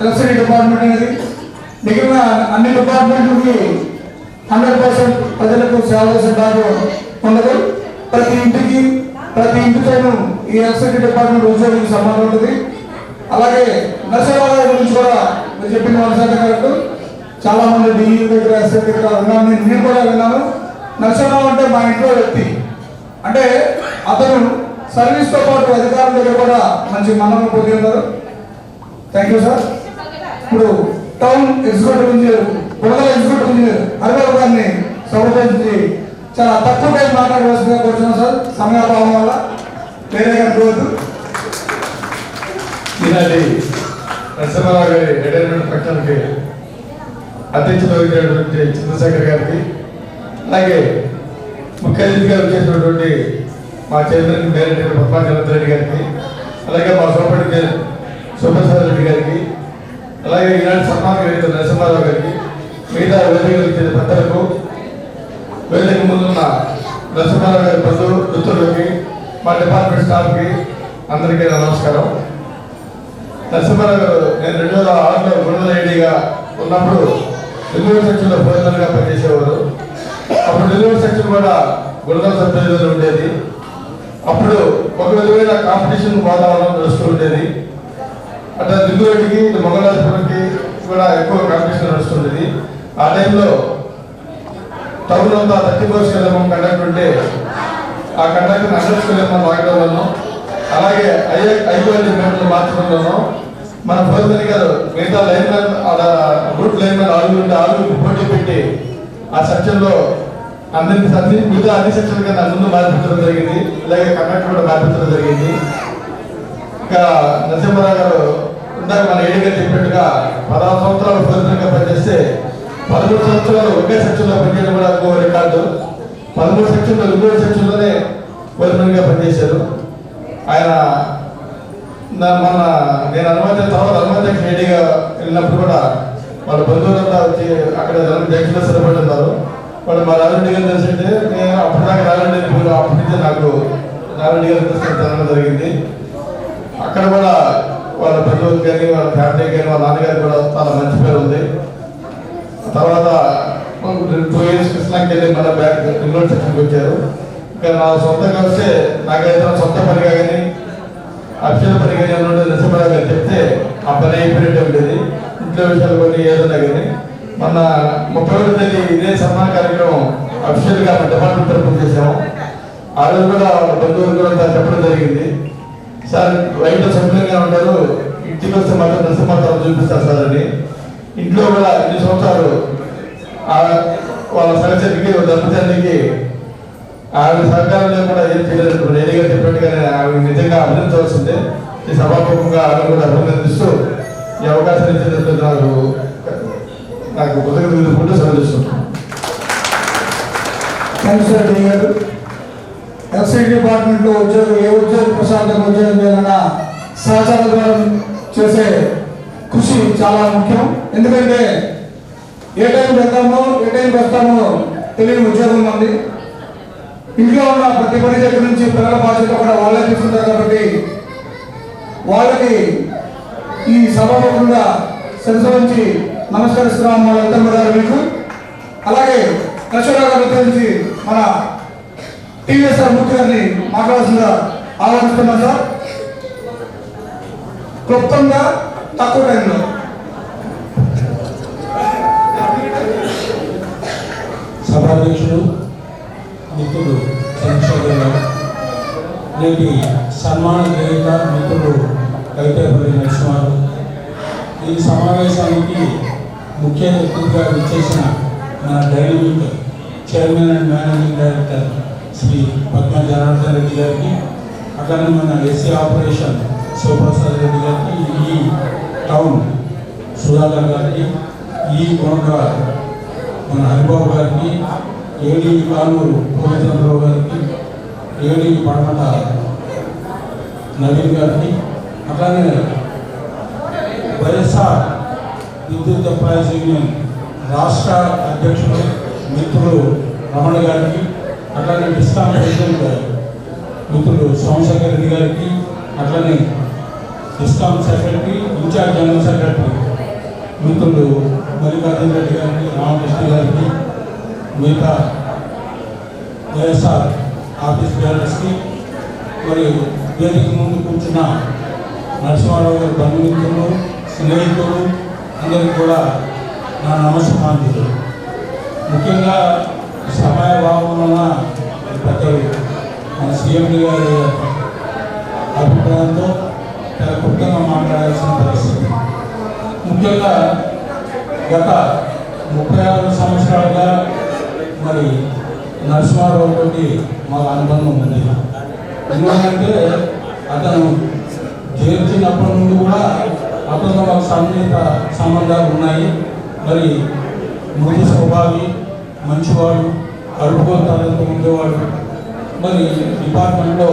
Electricity department అనేది మిగిలిన అన్ని డిపార్ట్మెంట్లకి 100% ప్రజలకు సేవ చేసే దాంట్లో ఉండదు. ప్రతి ఇంటితోనూ ఈ ఎలక్ట్రిసిటీ డిపార్ట్మెంట్ ఉద్యోగులకు సంబంధం ఉంటుంది. అలాగే నర్సరావు గారి గురించి కూడా మీరు చెప్పిన మనసారి కరెక్ట్. చాలా మంది డిఈ దగ్గర ఎస్ఐ దగ్గర విన్నాను, నేను కూడా విన్నాను. నర్సరావు అంటే మా ఇంట్లో వ్యక్తి, అంటే అతను సర్వీస్తో పాటు అధికారుల దగ్గర కూడా మంచి మన్ననలు పొంది ఉన్నారు. Thank you sir. ఇప్పుడు town executive engineer Kodagala executive engineer Haribabu గారిని సమర్పించి చాలా తక్కువ టైం మాట్లాడవలసిందిగా కూర్చున్నాం సార్, సమయాభావం వల్ల వేరే అనుకోవద్దు. ఈనాటి నరసింహారావు గారి రిటైర్మెంట్ ఫంక్షన్కి అధ్యక్షత వహించినటువంటి చంద్రశేఖర్ గారికి, అలాగే ముఖ్య అతిథిగా వచ్చేసినటువంటి మా చైర్మన్ డైరెక్టర్ పద్మాచంద్ర రెడ్డి గారికి, అలాగే మా సోపడి సుప్రసాద్ రెడ్డి గారికి, అలాగే ఈనాటి సన్మానం వేదిక నరసింహారావు గారికి, మిగతా వేదిక ఇచ్చిన పెద్దలకు, వేదిక ముందున్న నరసింహారావు గారి మిత్రులకి, మా డిపార్ట్మెంట్ స్టాఫ్కి అందరికీ నమస్కారం. నరసింహారావు గారు నేను 2006లో గుండెల ఐడిగా ఉన్నప్పుడు నెల్లూరు సెక్షన్లో ప్రజలుగా పనిచేసేవారు. అప్పుడు నెల్లూరు సెక్షన్ కూడా గుండెల సభ్యులు ఉండేది. అప్పుడు ఒక విధమైన కాంపిటీషన్ వాతావరణం నడుస్తూ ఉండేది. అట్లా నెల్లూరుకి మొగలాజపురంకి కూడా ఎక్కువ కాంపిటీషన్ నడుస్తుండేది. ఆ టైంలో టౌన్ అంతా 34 కిలోమీటర్ కండక్ట్ ఉంటే ఆ కండక్ట్ 100 కిలోమీటర్ లాగడంలోనూ, అలాగే 5 మీటర్లు మార్చడంలోనూ మన భోజని గారు మిగతా లైన్మెన్ రూట్ లైన్మెన్ 6 పోటీ పెట్టి ఆ సెక్షన్లో మిగతా అన్ని సెక్షన్ కన్నా ముందు మార్పించడం జరిగింది. అలాగే కండక్టర్ కూడా మార్పించడం జరిగింది. ఇంకా నరసింహారావు గారు ఇందాక మన ఏడిగా చెప్పినట్టుగా 16 సంవత్సరాలు భోజనంగా పనిచేస్తే 13 సంవత్సరాలు ఒకే సెక్షన్లో పనిచేయడం కూడా గొప్ప రికార్డు. 13 సెక్షన్లో 2 సెక్షన్లోనే భోజనంగా పనిచేశారు ఆయన. మన నేను అనుమతి తర్వాత అనుమతి ఏడిగా వెళ్ళినప్పుడు కూడా వాళ్ళ బంధువులంతా వచ్చి అక్కడ జంక్షన్లో స్థిరపడి ఉన్నారు. వాళ్ళు మా రాజరెడ్డి గారు తెలిసింటే నేను అప్పటిదాకా రాజరెడ్డి అప్పటి నుంచి నాకు రాజరెడ్డి గారు తెలిసిన జరిగింది. అక్కడ కూడా వాళ్ళ బంధువులు కానీ వాళ్ళ ఫ్యామిలీ కానీ వాళ్ళ నాన్నగారు కూడా చాలా మంచి పేరు ఉంది. తర్వాత 2 years కృష్ణాకి వెళ్ళి మన బ్యాంక్ నెల్లూరు సెక్షన్కి వచ్చారు. ఇంకా నా సొంతంగా వస్తే నాకైతే సొంత పనిగా కానీ అక్షర పనిగా కానీ నరసింహారావు గారు చెప్తే ఆ పని అయిపోయినట్టు ఉండేది. ఇంట్లో విషయాలు కొన్ని ఏదన్నా కానీ మన 31వ తేదీ ఇదే సన్మాన కార్యక్రమం అఫీషియల్గా మన డిపార్ట్మెంట్ తరఫున చేసాము. ఆ రోజు కూడా వాళ్ళ బంధువులు కూడా చెప్పడం జరిగింది. సార్ రైతు సభ్యులంగా ఉంటారు, ఇంటికి వస్తే మాత్రం నరసింహారావు చూపిస్తారు సార్ అని. ఇంట్లో కూడా 2 సంవత్సరాలు వాళ్ళ సహచరికి దంపతానికి ఆవిడ సహకారం లేకుండా ఏం చేయలేదు. నేరుగా చెప్పినట్టుగానే ఆవిడ నిజంగా అభినందించవలసిందే. ఈ సభాపూర్వకంగా ఆవిడ కూడా అభినందిస్తూ ఈ అవకాశం ఇచ్చినందుకు నాకు కృతజ్ఞతలు తెలుపుకుంటూ సెలవుస్తున్నాను. ఎలక్ట్రిసిటీ డిపార్ట్మెంట్లో ఏ ఉద్యోగ ప్రశాంతంగా ఉద్యోగం చేయాలన్నా సహచార ద్వారా చేసే కృషి చాలా ముఖ్యం. ఎందుకంటే ఏ టైం వెళ్తామో ఏ టైంకి వస్తామో తెలియని ఉద్యోగం ఉంది. ఇంట్లో ఉన్న ప్రతి పని దగ్గర నుంచి పిల్లల బాధ్యత కూడా వాళ్ళే తీసుకుంటారు. కాబట్టి వాళ్ళకి ఈ సభాముఖంగా శిరస్సు నమస్కరిస్తున్నాం మా వెళ్తాం గారు మీకు. అలాగే కృష్ణరావు గారి గురించి మన టీవీఎస్ఆర్ ముఖ్య గారిని మాట్లాడాల్సిందిగా ఆలోచిస్తున్నాం సార్. క్లుప్తంగా తక్కువ టైంలో సభాధ్యక్షుడు మిత్రుడు చంద్రశేఖర్ గారు, నేటి సన్మాన గ్రహీత మిత్రుడు కైతేపల్లి నరసింహారావు, ఈ సమావేశానికి ముఖ్య అతిథిగా విచ్చేసిన మన dynamic chairman and managing director Shri Padma Janardhan Reddy గారికి, అట్లానే మన ఎస్సీ ఆపరేషన్ శివప్రసాద్ రెడ్డి గారికి, ఈ టౌన్ సుధాకర్ గారికి, ఈ కొనక మన హరిబాబు గారికి, ఏడీ కానూరు పూర్ణచంద్రరావు గారికి, ఏడీ పడమట నవీన్ గారికి, అట్లానే వైఎస్ఆర్ విద్యుత్ ఎంప్లాయీస్ యూనియన్ రాష్ట్ర అధ్యక్షుడు మిత్రుడు రమణ గారికి, అట్లానే డిస్కాం ప్రెసిడెంట్ మిత్రుడు సోమశేఖర్ రెడ్డి గారికి, అట్లనే డిస్కాం సెక్రటరీ ఇన్ఛార్జ్ జనరల్ సెక్రటరీ మిత్రులు మల్లికార్జున రెడ్డి గారికి, రామకృష్ణ గారికి, మిగతా వైఎస్ఆర్ ఆఫీస్ బేరర్స్కి, మరి వేదిక ముందు కూర్చున్న నరసింహారావు గారి బంధుమిత్రులు, స్నేహితులు అందరికీ కూడా నా నమస్కారాలు. ముఖ్యంగా సమయభావం వలన పెద్దలు మన సీఎం గారి అభిప్రాయంతో చాలా క్లుప్తంగా మాట్లాడాల్సిన పరిస్థితి. ముఖ్యంగా గత 36 సంవత్సరాలుగా మరి నరసింహారావు తోటి మాకు అనుబంధం ఉంది. ఎందుకంటే అతను చేర్చినప్పటి నుండి కూడా అతనితో మాకు సన్నిహిత సంబంధాలు ఉన్నాయి. మరి మృదు స్వభావి, మంచివాడు, కలుపుకోతలతో ఉండేవాడు. మరి డిపార్ట్మెంట్లో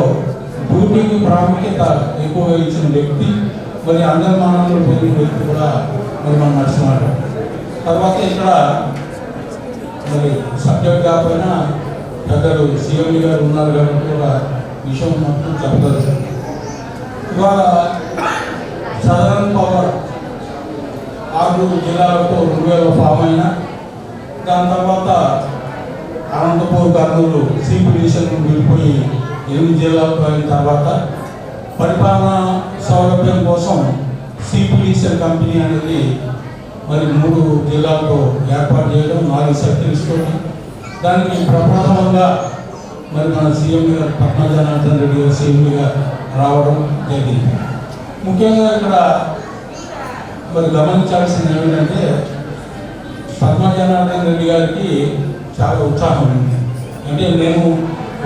డ్యూటీకి ప్రాముఖ్యత ఎక్కువగా ఇచ్చిన వ్యక్తి, మరి అందరి మానంలో పెరిగిన వ్యక్తి కూడా మరి మన నరసింహారావు. తర్వాత ఇక్కడ మరి సబ్జెక్ట్ కాకపోయినా పెద్దలు సీఎం గారు ఉన్నారు కాబట్టి కూడా విషయం మొత్తం చెప్పగలరు. ఇవాళ సదరన్ పవర్ 6 జిల్లాలతో 2000 ఫామ్ అయినా, దాని తర్వాత అనంతపూర్, కర్నూలు సిపిడిషన్ వెళ్ళిపోయి 8 జిల్లాలకు అయిన తర్వాత పరిపాలనా సౌలభ్యం కోసం సిపిడిషన్ కంపెనీ అనేది మరి 3 జిల్లాలతో ఏర్పాటు చేయడం, 4 సర్కిల్స్తో. దానికి ప్రప్రథమంగా మరి మన సీఎం గారు పద్మా జనార్దన్ రెడ్డి గారు సీఎంగా రావడం జరిగింది. ముఖ్యంగా ఇక్కడ మరి గమనించాల్సింది ఏమిటంటే పద్మా జనార్దన్ రెడ్డి గారికి చాలా ఉత్సాహం ఉంది. అంటే నేను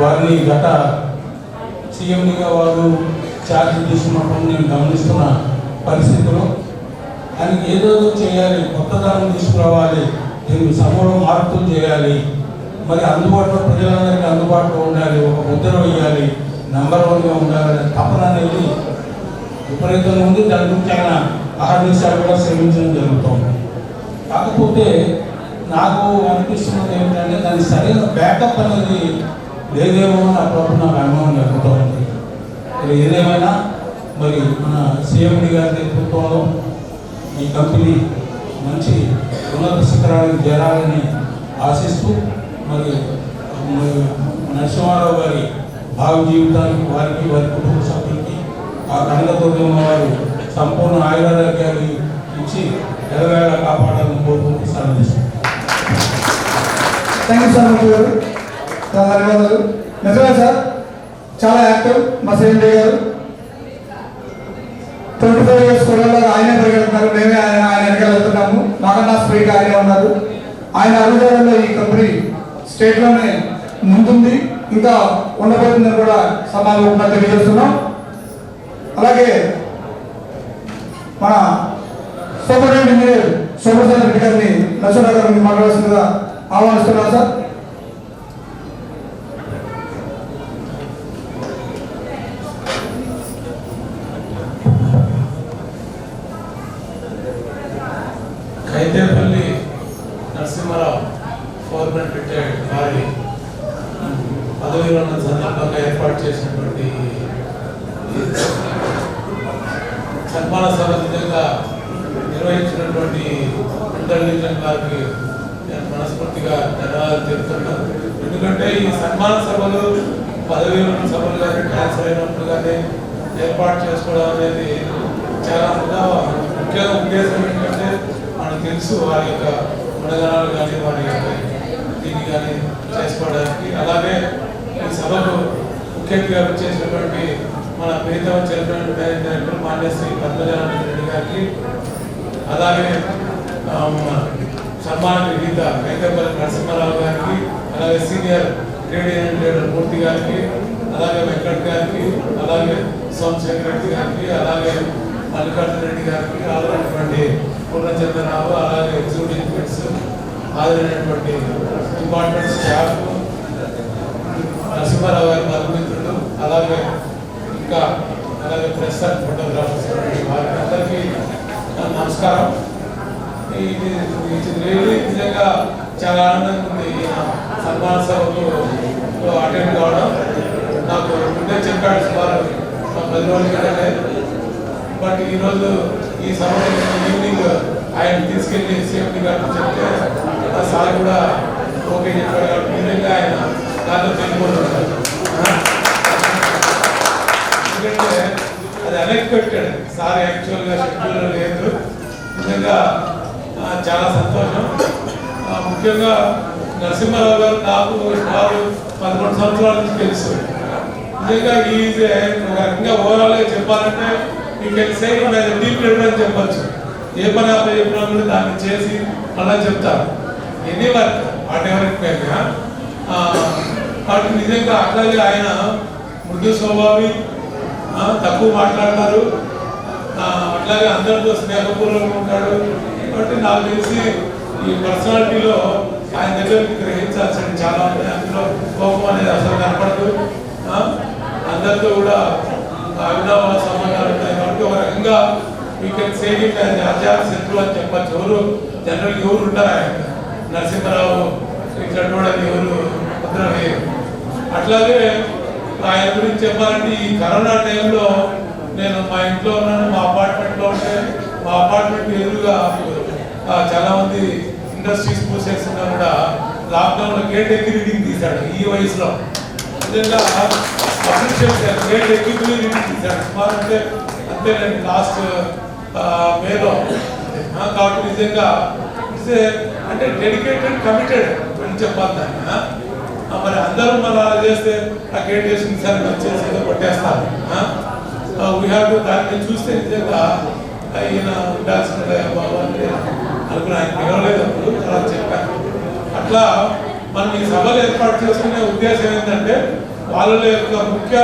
వారిని గత సీఎంగా వారు ఛార్జ్ తీసుకున్నప్పుడు నేను గమనిస్తున్న పరిస్థితుల్లో ఆయనకి ఏదో చేయాలి, కొత్తదనం తీసుకురావాలి, దీనికి సమూల మార్పులు చేయాలి, మరి అందుబాటులో ప్రజలందరికీ అందుబాటులో ఉండాలి, ఒక ముద్ర వేయాలి, నెంబర్ 1గా ఉండాలనే తపన అనేది విపరీతంగా ఉంది. దాని గురించి ఆయన అహర్నిశాలు కూడా శ్రమించడం జరుగుతుంది. కాకపోతే నాకు అనిపిస్తున్నది ఏమిటంటే దానికి సరైన బ్యాకప్ అనేది లేదేమో అని అప్పుడప్పుడు నాకు అనుభవం జరుగుతూ ఉంది. మరి ఏదేమైనా మరి మన సీఎం గారి నేతృత్వంలో ఈ కంపెనీ మంచి ఉన్నత శిఖరానికి చేరాలని ఆశిస్తూ మరి నరసింహారావు గారి భావి జీవితానికి, వారికి, వారి కుటుంబ సభ్యులకి, ఆ కనకదుర్గమ్మ వారు సంపూర్ణ ఆయురారోగ్యాలు ఇచ్చి ఎలవేళ కాపాడాలని కోరుకుంటూ సాధిస్తాం. థ్యాంక్ యూ సార్ మూర్తి గారు, చాలా ధన్యవాదాలు. నిజమే సార్, చాలా యాక్టివ్ మా సీఎం గారు. 25 years కూడా ఆయనే పరిగెడుతున్నారు, మేమే ఆయన వెనకాల వెళ్తున్నాము. మాకన్నా స్పీడ్గా ఆయనే ఉన్నారు. ఆయన అడుగుదారుల్లో ఈ కంపెనీ స్టేట్లోనే ముందుంది, ఇంకా ఉండబోతుందని కూడా సమావేశంగా తెలియజేస్తున్నాం. అలాగే మన సూపరింటెండెంట్ ఇంజనీర్ సోమశేఖర్ రెడ్డి గారిని నరసింహారావు గారిని మాట్లాడాల్సిందిగా ఆహ్వానిస్తున్నాం సార్. ఖైతేపల్లి నరసింహారావు ఫోర్మెన్ రిటైర్డ్ వారి పదవిలో ఉన్న సందర్భంగా ఏర్పాటు చేసినటువంటి సన్మాన సభ నిజంగా నిర్వహించినటువంటి ఇంటర్లిజన్ గారికి నేను మనస్ఫూర్తిగా ధన్యవాదాలు తెలుపుతున్నాను. ఎందుకంటే ఈ సన్మాన సభలు పదవిలో ఉన్న సభలు కానీ ట్రాన్స్ఫర్ అయినప్పుడు కానీ ఏర్పాటు చేసుకోవడం అనేది చాలా ముఖ్య ఉద్దేశం ఏంటంటే మనకు తెలుసు వారి యొక్క గుణగణాలు కానీ వారి యొక్క దీన్ని కానీ చేసుకోవడానికి. అలాగే ఈ సభకు ముఖ్య అతిథిగా వచ్చేసినటువంటి మన Pritam chairman managing director Manyashri Padma Janardhan Reddy గారికి, అలాగే సన్మాన గ్రహీత ఖైతేపల్లి నరసింహారావు గారికి, అలాగే సీనియర్ ట్రేడ్ యూనియన్ లీడర్ మూర్తి గారికి, అలాగే వెంకట్ గారికి, అలాగే సోమశేఖర్ రెడ్డి గారికి, అలాగే మల్లికార్జున రెడ్డి గారికి, హాజరైనటువంటి పూర్ణచంద్రరావు, అలాగే ఎగ్జిక్యూటివ్ ఇంజనీర్స్, హాజరైనటువంటి డిపార్ట్మెంట్ స్టాఫ్, నరసింహారావు గారి బంధుమిత్రులు, అలాగే ఇంకా అలాగే ప్రెస్ అండ్ ఫోటోగ్రాఫర్స్ వారికి అందరికీ నమస్కారం. ఇది నిజంగా చాలా ఆనందంగా ఉంది. సన్మాన సభకు అటెండ్ కావడం నాకు ముందే చెప్పాడు సుమారు 10 రోజుల క్రితమే. బట్ ఈరోజు ఈ సభ ఈవినింగ్ ఆయన తీసుకెళ్ళి సేఫ్టీ గారిని చెప్తే ఆ సార్ కూడా ఓకే చెప్పాడు కాబట్టి నిజంగా ఆయన దాంట్లో వెళ్ళిపోతున్నారు. ఎందుకంటే అది అన్ఎక్స్పెక్టెడ్. సార్ యాక్చువల్గా షెడ్యూల్ లేదు. నిజంగా చాలా సంతోషం. ముఖ్యంగా నరసింహారావు గారు నాకు సుమారు 11 సంవత్సరాల నుంచి తెలుసు. నిజంగా ఈజీ ఇంకా ఓవరాల్గా చెప్పాలంటే మీకు తెలిసే డీప్ లీడర్ అని చెప్పచ్చు. ఏ పని అప్పుడు చెప్పినా కూడా దాన్ని చేసి అలా చెప్తారు. Any work what ever it may be. కాబట్టి నిజంగా అట్లాగే ఆయన మృదు స్వభావి, తక్కువ మాట్లాడతారు, అట్లాగే అందరితో స్నేహపూర్వకంగా ఉంటాడు. కాబట్టి నాకు తెలిసి ఈ పర్సనాలిటీలో ఆయన దగ్గరికి గ్రహించాల్సిన చాలా ఉన్నాయి. అందులో కోపం అనేది అసలు కనపడదు. అందరితో కూడా అభినవ సంబంధాలు ఉంటాయి. కాబట్టి ఒక రకంగా you can say it as ఆచార శత్రువు అని చెప్పచ్చు. ఎవరు జనరల్ ఎవరు ఉంటారు ఆయన నరసింహారావు ఇట్లాంటి ఎవరు ముద్రవేయరు. అట్లాగే ఆయన గురించి చెప్పాలంటే ఈ కరోనా టైంలో నేను మా ఇంట్లో ఉన్నాను, మా అపార్ట్మెంట్లో ఉంటే మా అపార్ట్మెంట్ ఎదురుగా చాలా మంది ఇండస్ట్రీస్ మూసేస్తున్నా కూడా లాక్డౌన్లో గేట్ ఎక్కి రీడింగ్ తీశాడు. ఈ వయసులో నిజంగా గేట్ ఎక్కి రీడింగ్ తీశాడు. సుమారు అంటే అంతేనండి లాస్ట్ మేలో. కాబట్టి నిజంగా అంటే డెడికేటెడ్ కమిటెడ్ అని చెప్పాలి దాన్ని. మరి అందరూ మన చేస్తే ఆ గేట్ వేసిన సార్ వచ్చేసి ఏదో కొట్టేస్తారు. వీ హ్యావ్ టు దాన్ని చూస్తే నిజంగా ఈయన ఉండాల్సిన బాబు అంటే అనుకుని ఆయన పిలవలేదు అప్పుడు తర్వాత చెప్పాను. అట్లా మనం ఈ సభలు ఏర్పాటు చేసుకునే ఉద్దేశం ఏంటంటే వాళ్ళ యొక్క ముఖ్య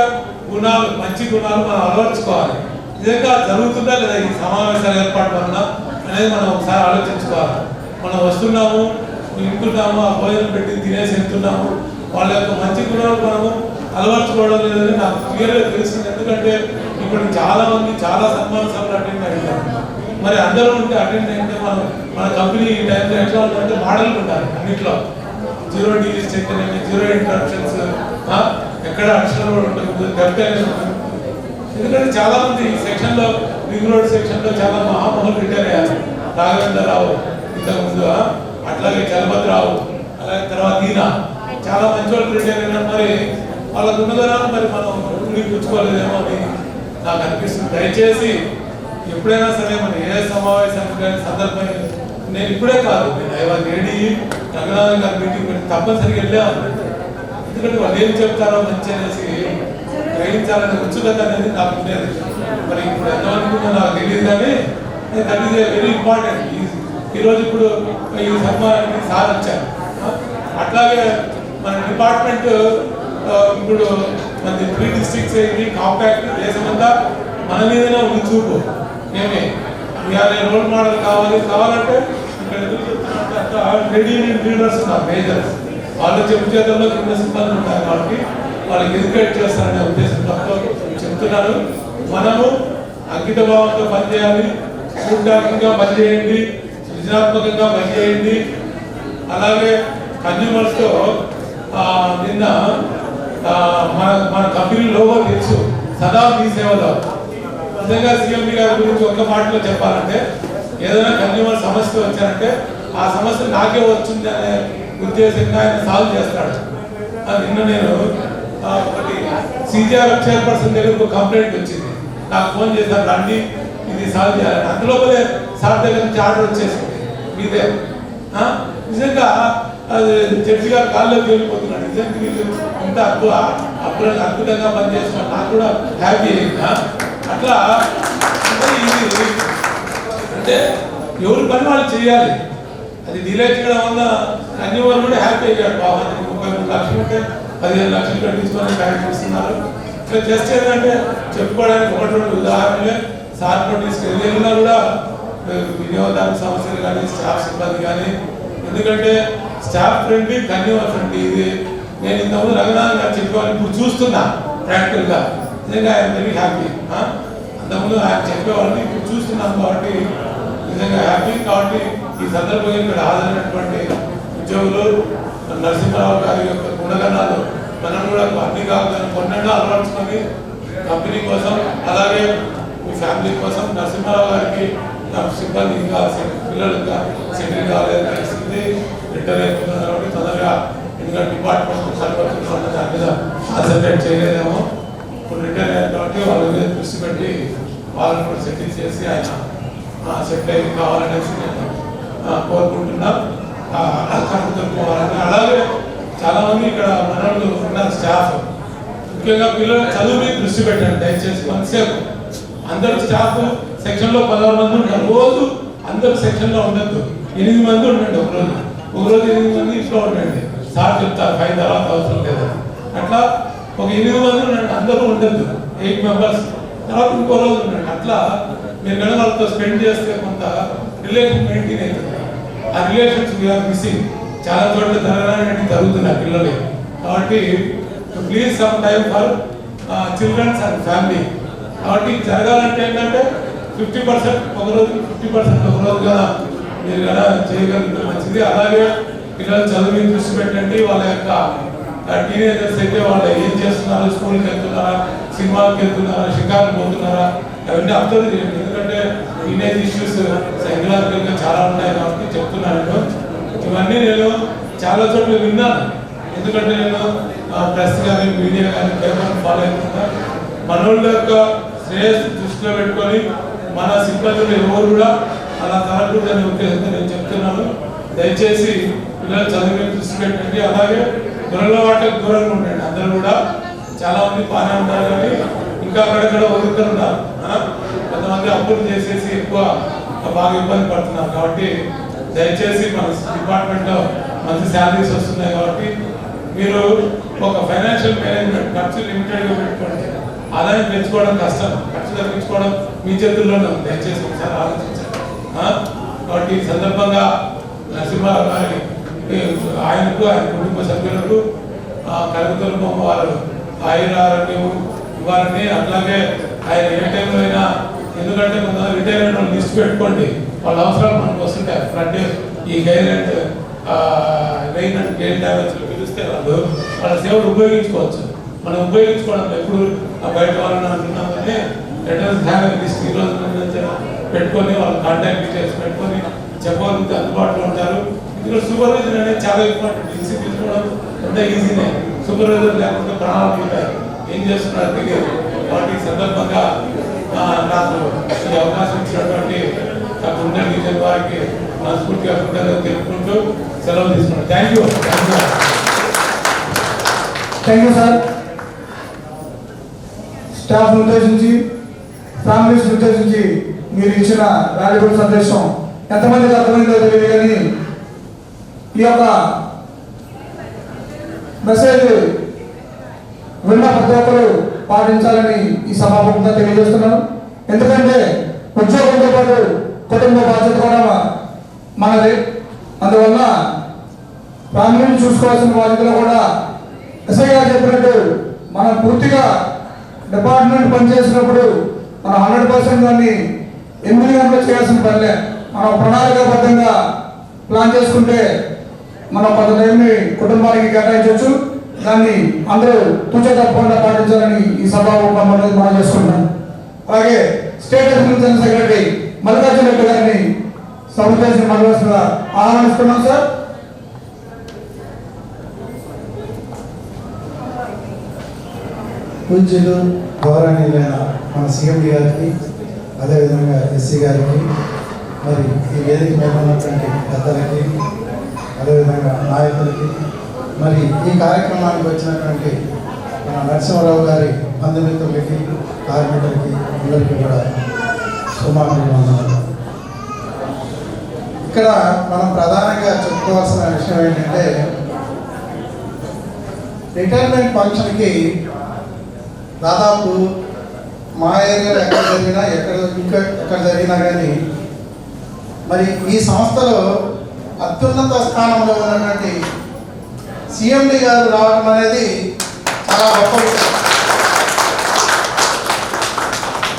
గుణాలు, మంచి గుణాలు మనం అలవర్చుకోవాలి. నిజంగా జరుగుతుందా లేదా ఈ సమావేశాలు ఏర్పాటు వలన అనేది మనం ఒకసారి ఆలోచించుకోవాలి. మనం వస్తున్నాము, వింటున్నాము, ఆ భోజనం పెట్టి తినేసి వెళ్తున్నాము, వాళ్ళ యొక్క మంచి గుణాలు మనము అలవర్చుకోవడం లేదని నాకు క్లియర్గా తెలిసింది. ఎందుకంటే ఇప్పుడు చాలా మంది చాలా సన్మాన సభలు అటెండ్ అయ్యారు. మరి అందరూ ఉంటే అటెండ్ అయితే మన కంపెనీ ఈ టైంలో ఎట్లా ఉంటుందంటే మోడల్ ఉండాలి అన్నింటిలో. 0 డీలీస్ చెప్తేనే 0 ఇంటరప్షన్స్, ఎక్కడ అక్షరాలు కూడా ఉంటుంది, డెప్త్ అనేది ఉంటుంది. ఎందుకంటే చాలా మంది ఈ సెక్షన్లో రింగ్ రోడ్ సెక్షన్లో చాలా మహామహులు రిటైర్ అయ్యారు. రాఘవేంద్రరావు ఇంతకుముందు, అట్లాగే చలపతిరావు, అలాగే తర్వాత ఈయన చాలా మంచి వాళ్ళు రిటైర్ అయినారు. మరి వాళ్ళ గుణగణాలు మరి మనం పుచ్చుకోలేదేమో అని నాకు అనిపిస్తుంది. దయచేసి ఎప్పుడైనా సరే మన ఏ సమావేశానికి కానీ సందర్భం, నేను ఇప్పుడే కాదు, నేను ఐవాజ్ ఏడి రంగనాథన్ గారి మీటింగ్ పెట్టి తప్పనిసరిగా వెళ్ళాను. ఎందుకంటే వాళ్ళు ఏం చెప్తారో మంచి అనేసి గ్రహించాలనే ఉత్సుకత అనేది నాకు ఉండేది. మరి ఇప్పుడు ఎంతవరకు నాకు తెలియదు కానీ దట్ ఈస్ వెరీ ఇంపార్టెంట్. ఈరోజు ఇప్పుడు ఈ సన్మానానికి సార్ వచ్చారు. అట్లాగే మన డిపార్ట్మెంట్ ఇప్పుడు మన 3 డిస్ట్రిక్ట్స్ ఏంటి కాంపాక్ట్ దేశమంతా మన మీదనే ఉంది చూపు. ఏమి వీఆర్ రోల్ మోడల్ కావాలంటే ఇక్కడ ఎందుకు చెప్తున్నట్టు ట్రేడ్ యూనియన్ లీడర్స్ ఉన్నారు, మేజర్స్. వాళ్ళు చెప్పు చేతుల్లో కింద సిబ్బంది ఉంటారు కాబట్టి వాళ్ళకి ఎడ్యుకేట్ చేస్తారనే ఉద్దేశంతో చెప్తున్నారు. మనము అంకిత భావంతో పనిచేయాలి, కూటాకంగా పనిచేయండి, సృజనాత్మకంగా పనిచేయండి. అలాగే కన్జ్యూమర్స్తో నిన్న మన కంపెనీ లోగో తెలుసు, సదా మీ సేవలో. నిజంగా సీఎండి గారి గురించి ఒక్క మాటలో చెప్పాలంటే ఏదైనా కన్జ్యూమర్ సమస్య వచ్చారంటే ఆ సమస్య నాకే వచ్చింది అనే ఉద్దేశంగా ఆయన సాల్వ్ చేస్తాడు. నిన్న నేను ఒకటి సీజీఆర్ చైర్పర్సన్ దగ్గర ఒక కంప్లైంట్ వచ్చింది, నాకు ఫోన్ చేశారు, రండి ఇది సాల్వ్ చేయాలని. అందులోపలే సార్ దగ్గర నుంచి ఆర్డర్ వచ్చేసింది మీదే. నిజంగా అది జడ్జి గారు కాళ్ళలోకి వెళ్ళిపోతున్నాడు. నిజంగా వీళ్ళు ఇంత అద్భుతంగా పనిచేస్తున్నారు, నాకు కూడా హ్యాపీ అయిందా. అట్లా ఇది అంటే ఎవరి పని వాళ్ళు చేయాలి. అది డిలే చేయడం వల్ల కన్జ్యూమర్ కూడా హ్యాపీ అయ్యాడు. బాబా 33 లక్షలు ఉంటే 15 లక్షలు కట్టించుకొని బ్యాంక్ ఇస్తున్నారు. ఇట్లా జస్ట్ ఏంటంటే చెప్పుకోవడానికి 1-2 ఉదాహరణలే. సార్ తీసుకెళ్ళినా కూడా వినియోగదారు సమస్యలు కానీ స్టాఫ్ సిబ్బంది కానీ, ఎందుకంటే స్టాఫ్ ఫ్రెండ్లీ కన్జ్యూమర్ ఫ్రెండ్లీ. ఇది నేను ఇంతకుముందు రంగనాథన్ గారు చెప్పేవాళ్ళు ఇప్పుడు చూస్తున్నా ప్రాక్టికల్గా. నిజంగా ఐఎమ్ వెరీ హ్యాపీ. అంతకుముందు ఆయన చెప్పేవాళ్ళని ఇప్పుడు చూస్తున్నాను కాబట్టి నిజంగా హ్యాపీ. కాబట్టి ఈ సందర్భంగా ఇక్కడ హాజరైనటువంటి ఉద్యోగులు నరసింహారావు గారి యొక్క గుణగణాలు మనం కూడా అన్ని కాకుండా కొన్నింటిలో అలవర్చుకొని కంపెనీ కోసం అలాగే మీ ఫ్యామిలీ కోసం నరసింహారావు గారికి సిబ్బంది ఇంకా పిల్లలు ఇంకా సెటిల్ కాలేదు తెలిసింది, రిటైర్ అవుతున్నారు కాబట్టి తొందరగా ఇంకా డిపార్ట్మెంట్ సరిపడుతున్న దాని మీద కాన్సన్ట్రేట్ చేయలేదేమో. ఇప్పుడు రిటైర్ అయ్యారు కాబట్టి వాళ్ళ మీద దృష్టి పెట్టి వాళ్ళని కూడా సెటిల్ చేసి ఆయన సెటిల్ అయ్యి కావాలనేసి నేను కోరుకుంటున్నా. పోవాలని అలాగే చాలామంది ఇక్కడ మనోళ్ళు ఉన్న స్టాఫ్ ముఖ్యంగా పిల్లలు చదువు మీద దృష్టి పెట్టండి దయచేసి. కొంతసేపు అందరూ స్టాఫ్ సెక్షన్లో 16 మంది ఉంటారు, రోజు అందరూ సెక్షన్లో ఉండద్దు, 8 మంది ఉండండి. ఒకరోజు 8 మంది ఇంట్లో ఉండండి, సార్ చెప్తారు 5 తర్వాత అవసరం లేదు. అట్లా ఒక 8 మంది ఉండండి, అందరూ ఉండద్దు, 8 మెంబర్స్. తర్వాత ఇంకో రోజు ఉండండి. అట్లా మీరు కనుక వాళ్ళతో స్పెండ్ చేస్తే కొంత రిలేషన్ మెయింటైన్ అవుతుంది. ఆ రిలేషన్స్ వీఆర్ మిస్సింగ్. చాలా చోట్ల జరగడానికి జరుగుతున్నాయి పిల్లలు. కాబట్టి please some time for childrens and family. కాబట్టి జరగాలంటే ఏంటంటే 50% ఒకరోజు 50% ఒకరోజు కదా మీరు కదా చేయగలిగితే మంచిది. అలాగే పిల్లలు చదువు మీద దృష్టి పెట్టండి. వాళ్ళ యొక్క టీనేజర్స్ అయితే వాళ్ళు ఏం చేస్తున్నారు, స్కూల్కి వెళ్తున్నారా, సినిమాకి వెళ్తున్నారా, షికార్లు పోతున్నారా, అవన్నీ అబ్జర్వ్ చేయండి. ఎందుకంటే టీనేజ్ ఇష్యూస్ సైకలాజికల్గా చాలా ఉన్నాయి కాబట్టి చెప్తున్నాను. ఇవన్నీ నేను చాలా చోట్ల విన్నాను. ఎందుకంటే నేను ప్రెస్ కానీ మీడియా కానీ పేపర్ ఫాలో అవుతున్నా. మనోళ్ళ యొక్క శ్రేయస్సు దృష్టిలో పెట్టుకొని మన సిబ్బందులు ఎవరు కూడా అలా జరగకూడదని ఉద్దేశంతో నేను చెప్తున్నాను. దయచేసి పిల్లలు చదువు మీద దృష్టి పెట్టండి. అలాగే దొరల వాటికి దూరంగా ఉండండి. అందరూ కూడా చాలా మంది బాగానే ఉంటారు కానీ ఇంకా అక్కడక్కడ వదులుతున్నారు. కొంతమంది అప్పులు చేసేసి ఎక్కువ బాగా ఇబ్బంది పడుతున్నారు. కాబట్టి దయచేసి మన డిపార్ట్మెంట్లో మంచి శాలరీస్ వస్తున్నాయి కాబట్టి మీరు ఒక ఫైనాన్షియల్ మేనేజ్మెంట్ ఖర్చు లిమిటెడ్గా పెట్టుకోండి. ఆదాయం పెంచుకోవడం కష్టం, ఖర్చు తగ్గించుకోవడం మీ చేతుల్లోనే ఉంది. దయచేసి ఒకసారి ఆలోచించండి. కాబట్టి ఈ సందర్భంగా నరసింహారావు గారి ఆయనకు ఆయన కుటుంబ సభ్యులకు కలుగుతున్న వారు ఆయురారోగ్యం ఇవ్వాలని, అట్లాగే ఆయన ఏ టైంలో అయినా, ఎందుకంటే కొంతమంది రిటైర్ అయిన లిస్ట్ పెట్టుకోండి, వాళ్ళ అవసరాలు మనకు వస్తుంటాయి. ఫ్రంట్ ఈ గైరెంట్ రైన్ అండ్ గెయిన్ డ్యామేజ్లు పిలిస్తే వాళ్ళ సేవలు ఉపయోగించుకోవచ్చు. మనం ఉపయోగించుకోవడం ఎప్పుడు బయట వాళ్ళని అంటున్నాం కానీ రిటర్న్స్ హ్యావ్ లిస్ట్ ఈ రోజు పెట్టుకొని వాళ్ళ కాంటాక్ట్ డీటెయిల్స్ పెట్టుకొని చెప్పగలిగితే అందుబాటులో ఉంటారు. ఇందులో సూపర్వైజర్ అనేది చాలా ఇంపార్టెంట్. ఈసీ తీసుకోవడం అంత ఈజీనే, సూపర్వైజర్ లేకపోతే ప్రాణాలు ఉంటాయి, ఏం చేస్తున్నారు తెలియదు. కాబట్టి ఈ సందర్భంగా నాకు ఈ అవకాశం ఇచ్చినటువంటి గుండె డివిజన్ వారికి మనస్ఫూర్తిగా కృతజ్ఞతలు తెలుపుకుంటూ సెలవు తీసుకున్నాను. Thank you sir. స్టాఫ్ ఉద్దేశించి, ఫ్యామిలీస్ ఉద్దేశించి మీరు ఇచ్చిన వాల్యుబుల్ సందేశం ఎంతమందికి అర్థమైందో తెలియదు కానీ ఈ యొక్క మెసేజ్ విన్న ప్రతి ఒక్కరు పాటించాలని ఈ సభాముఖంగా తెలియజేస్తున్నాను. ఎందుకంటే ఉద్యోగంతో పాటు కుటుంబ బాధ్యత కూడా మనది. అందువల్ల ఫ్యామిలీని చూసుకోవాల్సిన బాధ్యతలు కూడా ఎస్ఐ గారు చెప్పినట్టు మనం పూర్తిగా డిపార్ట్మెంట్ పనిచేసినప్పుడు మనం 100% దాన్ని 8 గంటలు చేయాల్సిన పనిలే. మనం ప్రణాళికాబద్ధంగా ప్లాన్ చేసుకుంటే మనం కొంత టైంని కుటుంబానికి కేటాయించవచ్చు. దాన్ని అందరూ తూచా తప్పకుండా పాటించాలని ఈ సభాముఖంగా మనం చేసుకుంటాం. అలాగే state administration secretary Mallikarjuna Reddy గారిని సముద్రేసిన మనవలసిందిగా ఆహ్వానిస్తున్నాం సార్. పూజ్యులు గౌరవనీయులైన మన సీఎండి గారికి, అదేవిధంగా ఎస్సీ గారికి, మరి ఈ వేదిక మీద ఉన్నటువంటి పెద్దలకి, అదేవిధంగా నాయకులకి, మరి ఈ కార్యక్రమానికి వచ్చినటువంటి మన నరసింహారావు గారి బంధుమిత్రులకి, కార్మికులకి, అందరికీ కూడా శుభాకాంక్షలు. ఇక్కడ మనం ప్రధానంగా చెప్పుకోవాల్సిన విషయం ఏంటంటే, రిటైర్మెంట్ ఫంక్షన్కి దాదాపు మా ఏరియాలో ఎక్కడ జరిగినా, ఎక్కడ జరిగినా కానీ మరి ఈ సంస్థలో అత్యున్నత స్థానంలో ఉన్నటువంటి సిఎండి గారు రావడం అనేది చాలా గొప్ప విషయం.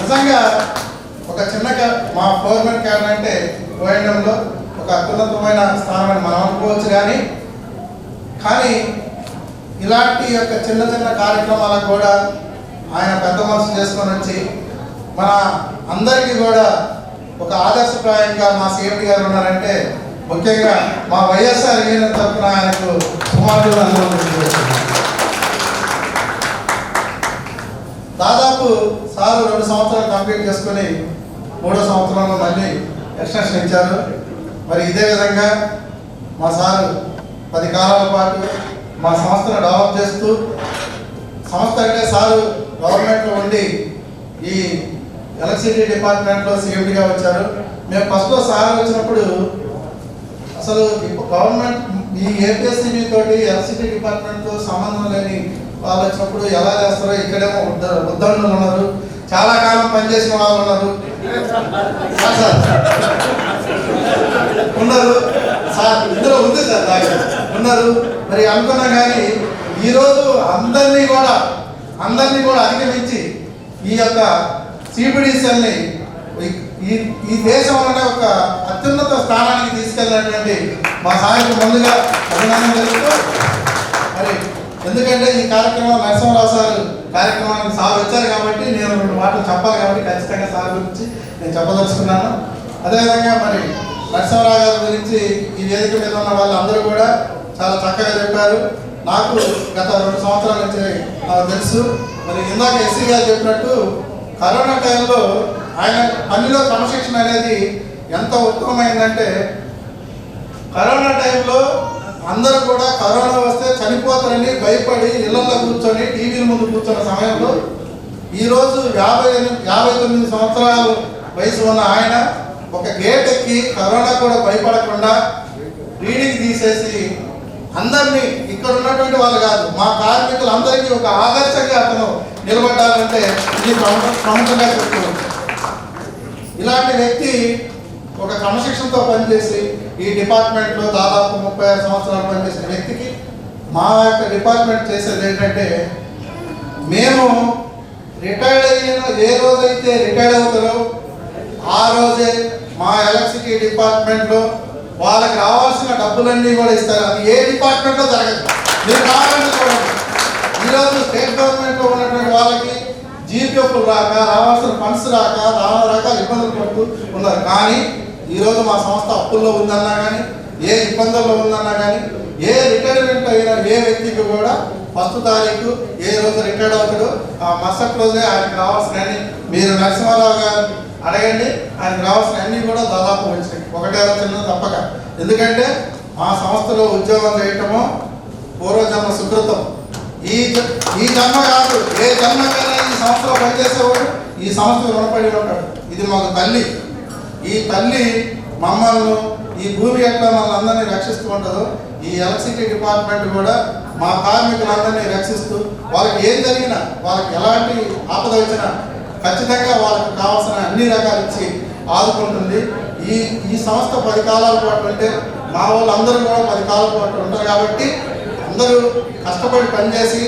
నిజంగా ఒక చిన్న మా ఫోర్మెన్ క్యాడర్ అంటే ఓఎంఎంలో ఒక అత్యున్నతమైన స్థానం అని మనం అనుకోవచ్చు. కానీ ఇలాంటి యొక్క చిన్న చిన్న కార్యక్రమాలకు కూడా ఆయన పెద్ద మనసు చేసుకొని వచ్చి మన అందరికీ కూడా ఒక ఆదర్శప్రాయంగా మా సిఎండి గారు ఉన్నారంటే ముఖ్యంగా మా వైఎస్ఆర్ యూనియన్ తరఫున ఆయనకు సుమారు దాదాపు సారు 2 సంవత్సరాలు కంప్లీట్ చేసుకొని 3వ సంవత్సరంలో మళ్ళీ ఎక్స్టెన్షన్ ఇచ్చారు. మరి ఇదే విధంగా మా సారు 10 కాలాల పాటు మా సంస్థను డెవలప్ చేస్తూ, సంస్థ అంటే సారు గవర్నమెంట్లో ఉండి ఈ ఎలక్ట్రిసిటీ డిపార్ట్మెంట్లో సిఎండిగా వచ్చారు. మేము ఫస్ట్లో సార్ వచ్చినప్పుడు అసలు గవర్నమెంట్ ఈ ఏపీఎస్సీబీ తోటి ఎలక్ట్రిసిటీ డిపార్ట్మెంట్తో సంబంధం లేని వాళ్ళు వచ్చినప్పుడు ఎలా చేస్తారో, ఇక్కడేమో ఉద్దండులు ఉన్నారు, చాలా కాలం పనిచేసిన వాళ్ళు ఉన్నారు ఉన్నారు సార్, ఇందులో ఉంది సార్ దాకా ఉన్నారు. మరి అనుకున్నా కానీ ఈరోజు అందరినీ కూడా అధిగమించి ఈ యొక్క సిబిడిసిఎల్ని ఈ దేశంలోనే ఒక అత్యున్నత స్థానానికి తీసుకెళ్ళినటువంటి మా సార్కి ముందుగా అభినందన తెలుపుతూ, మరి ఎందుకంటే ఈ కార్యక్రమం నరసింహరావు సార్ కార్యక్రమానికి సార్ వచ్చారు కాబట్టి నేను 2 మాటలు చెప్పాలి కాబట్టి ఖచ్చితంగా సార్ గురించి నేను చెప్పదలుచుకున్నాను. అదేవిధంగా మరి నరసింహరావు గారి గురించి ఈ వేదిక మీద ఉన్న వాళ్ళందరూ కూడా చాలా చక్కగా చెప్పారు. నాకు గత 2 సంవత్సరాల నుంచి నాకు తెలుసు. మరి ఇందాక ఎస్సీ గారు చెప్పినట్టు కరోనా టైంలో ఆయన పనిలో క్రమశిక్షణ అనేది ఎంత ఉత్తమమైందంటే, కరోనా టైంలో అందరూ కూడా కరోనా వస్తే చనిపోతారని భయపడి ఇళ్లలో కూర్చొని టీవీల ముందు కూర్చున్న సమయంలో ఈరోజు 59 సంవత్సరాల వయసు ఉన్న ఆయన ఒక గేట్ ఎక్కి కరోనా కూడా భయపడకుండా రీడింగ్ తీసేసి అందరినీ, ఇక్కడ ఉన్నటువంటి వాళ్ళు కాదు, మా కార్మికులందరికీ ఒక ఆదర్శంగా అతను నిలబడ్డారంటే ఇది ప్రముఖంగా చెప్తున్నాను. ఇలాంటి వ్యక్తి ఒక క్రమశిక్షణతో పనిచేసి ఈ డిపార్ట్మెంట్లో దాదాపు 36 సంవత్సరాలు పనిచేసిన వ్యక్తికి మా యొక్క డిపార్ట్మెంట్ చేసేది ఏంటంటే, మేము రిటైర్డ్ అయిన ఏ రోజైతే రిటైర్డ్ అవుతారో ఆ రోజే మా ఎలక్ట్రిసిటీ డిపార్ట్మెంట్లో వాళ్ళకి రావాల్సిన డబ్బులన్నీ కూడా ఇస్తారు. అది ఏ డిపార్ట్మెంట్లో జరగదు. మీరు కావాలంటే చూడండి, ఈరోజు స్టేట్ గవర్నమెంట్లో ఉన్నటువంటి వాళ్ళకి జీపీఎఫ్లు రాక, రావాల్సిన ఫండ్స్ రాక, రకాల ఇబ్బందులు పడుతూ ఉన్నారు. కానీ ఈరోజు మా సంస్థ అప్పుల్లో ఉందన్నా కానీ, ఏ ఇబ్బందుల్లో ఉందన్నా కానీ, ఏ రిటైర్మెంట్ అయిన ఏ వ్యక్తికి కూడా 1వ తారీఖు ఏ రోజు రిటైర్డ్ అవుతాడో ఆ మరుసటి రోజే ఆయనకు రావాల్సిన, మీరు నరసింహారావు గారు అడగండి, ఆయనకు రావాల్సిన అన్నీ కూడా దాదాపు వచ్చినాయి, 1 చిన్న తప్పక. ఎందుకంటే మా సంస్థలో ఉద్యోగం చేయటము పూర్వజన్మ సుకృతం. ఈ జన్మ కాదు, ఏ జన్మకైనా ఈ సంస్థలో పనిచేసేవాడు ఈ సంస్థ రుణపడి ఉంటాడు. ఇది మాకు తల్లి. ఈ తల్లి మమ్మల్ని, ఈ భూమి ఎట్లా మమ్మల్ని అందరినీ రక్షిస్తూ ఉంటుందో, ఈ ఎలక్ట్రిసిటీ డిపార్ట్మెంట్ కూడా మా కార్మికులందరినీ రక్షిస్తూ, వాళ్ళకి ఏం జరిగినా, వాళ్ళకి ఎలాంటి ఆపద వచ్చినా ఖచ్చితంగా వాళ్ళకి కావాల్సిన అన్ని రకాలు ఇచ్చి ఆదుకుంటుంది. ఈ సంస్థ 10 కాలాల పాటు అంటే మా వాళ్ళందరూ కూడా 10 కాలాల పాటు ఉంటారు. కాబట్టి అందరూ కష్టపడి పనిచేసి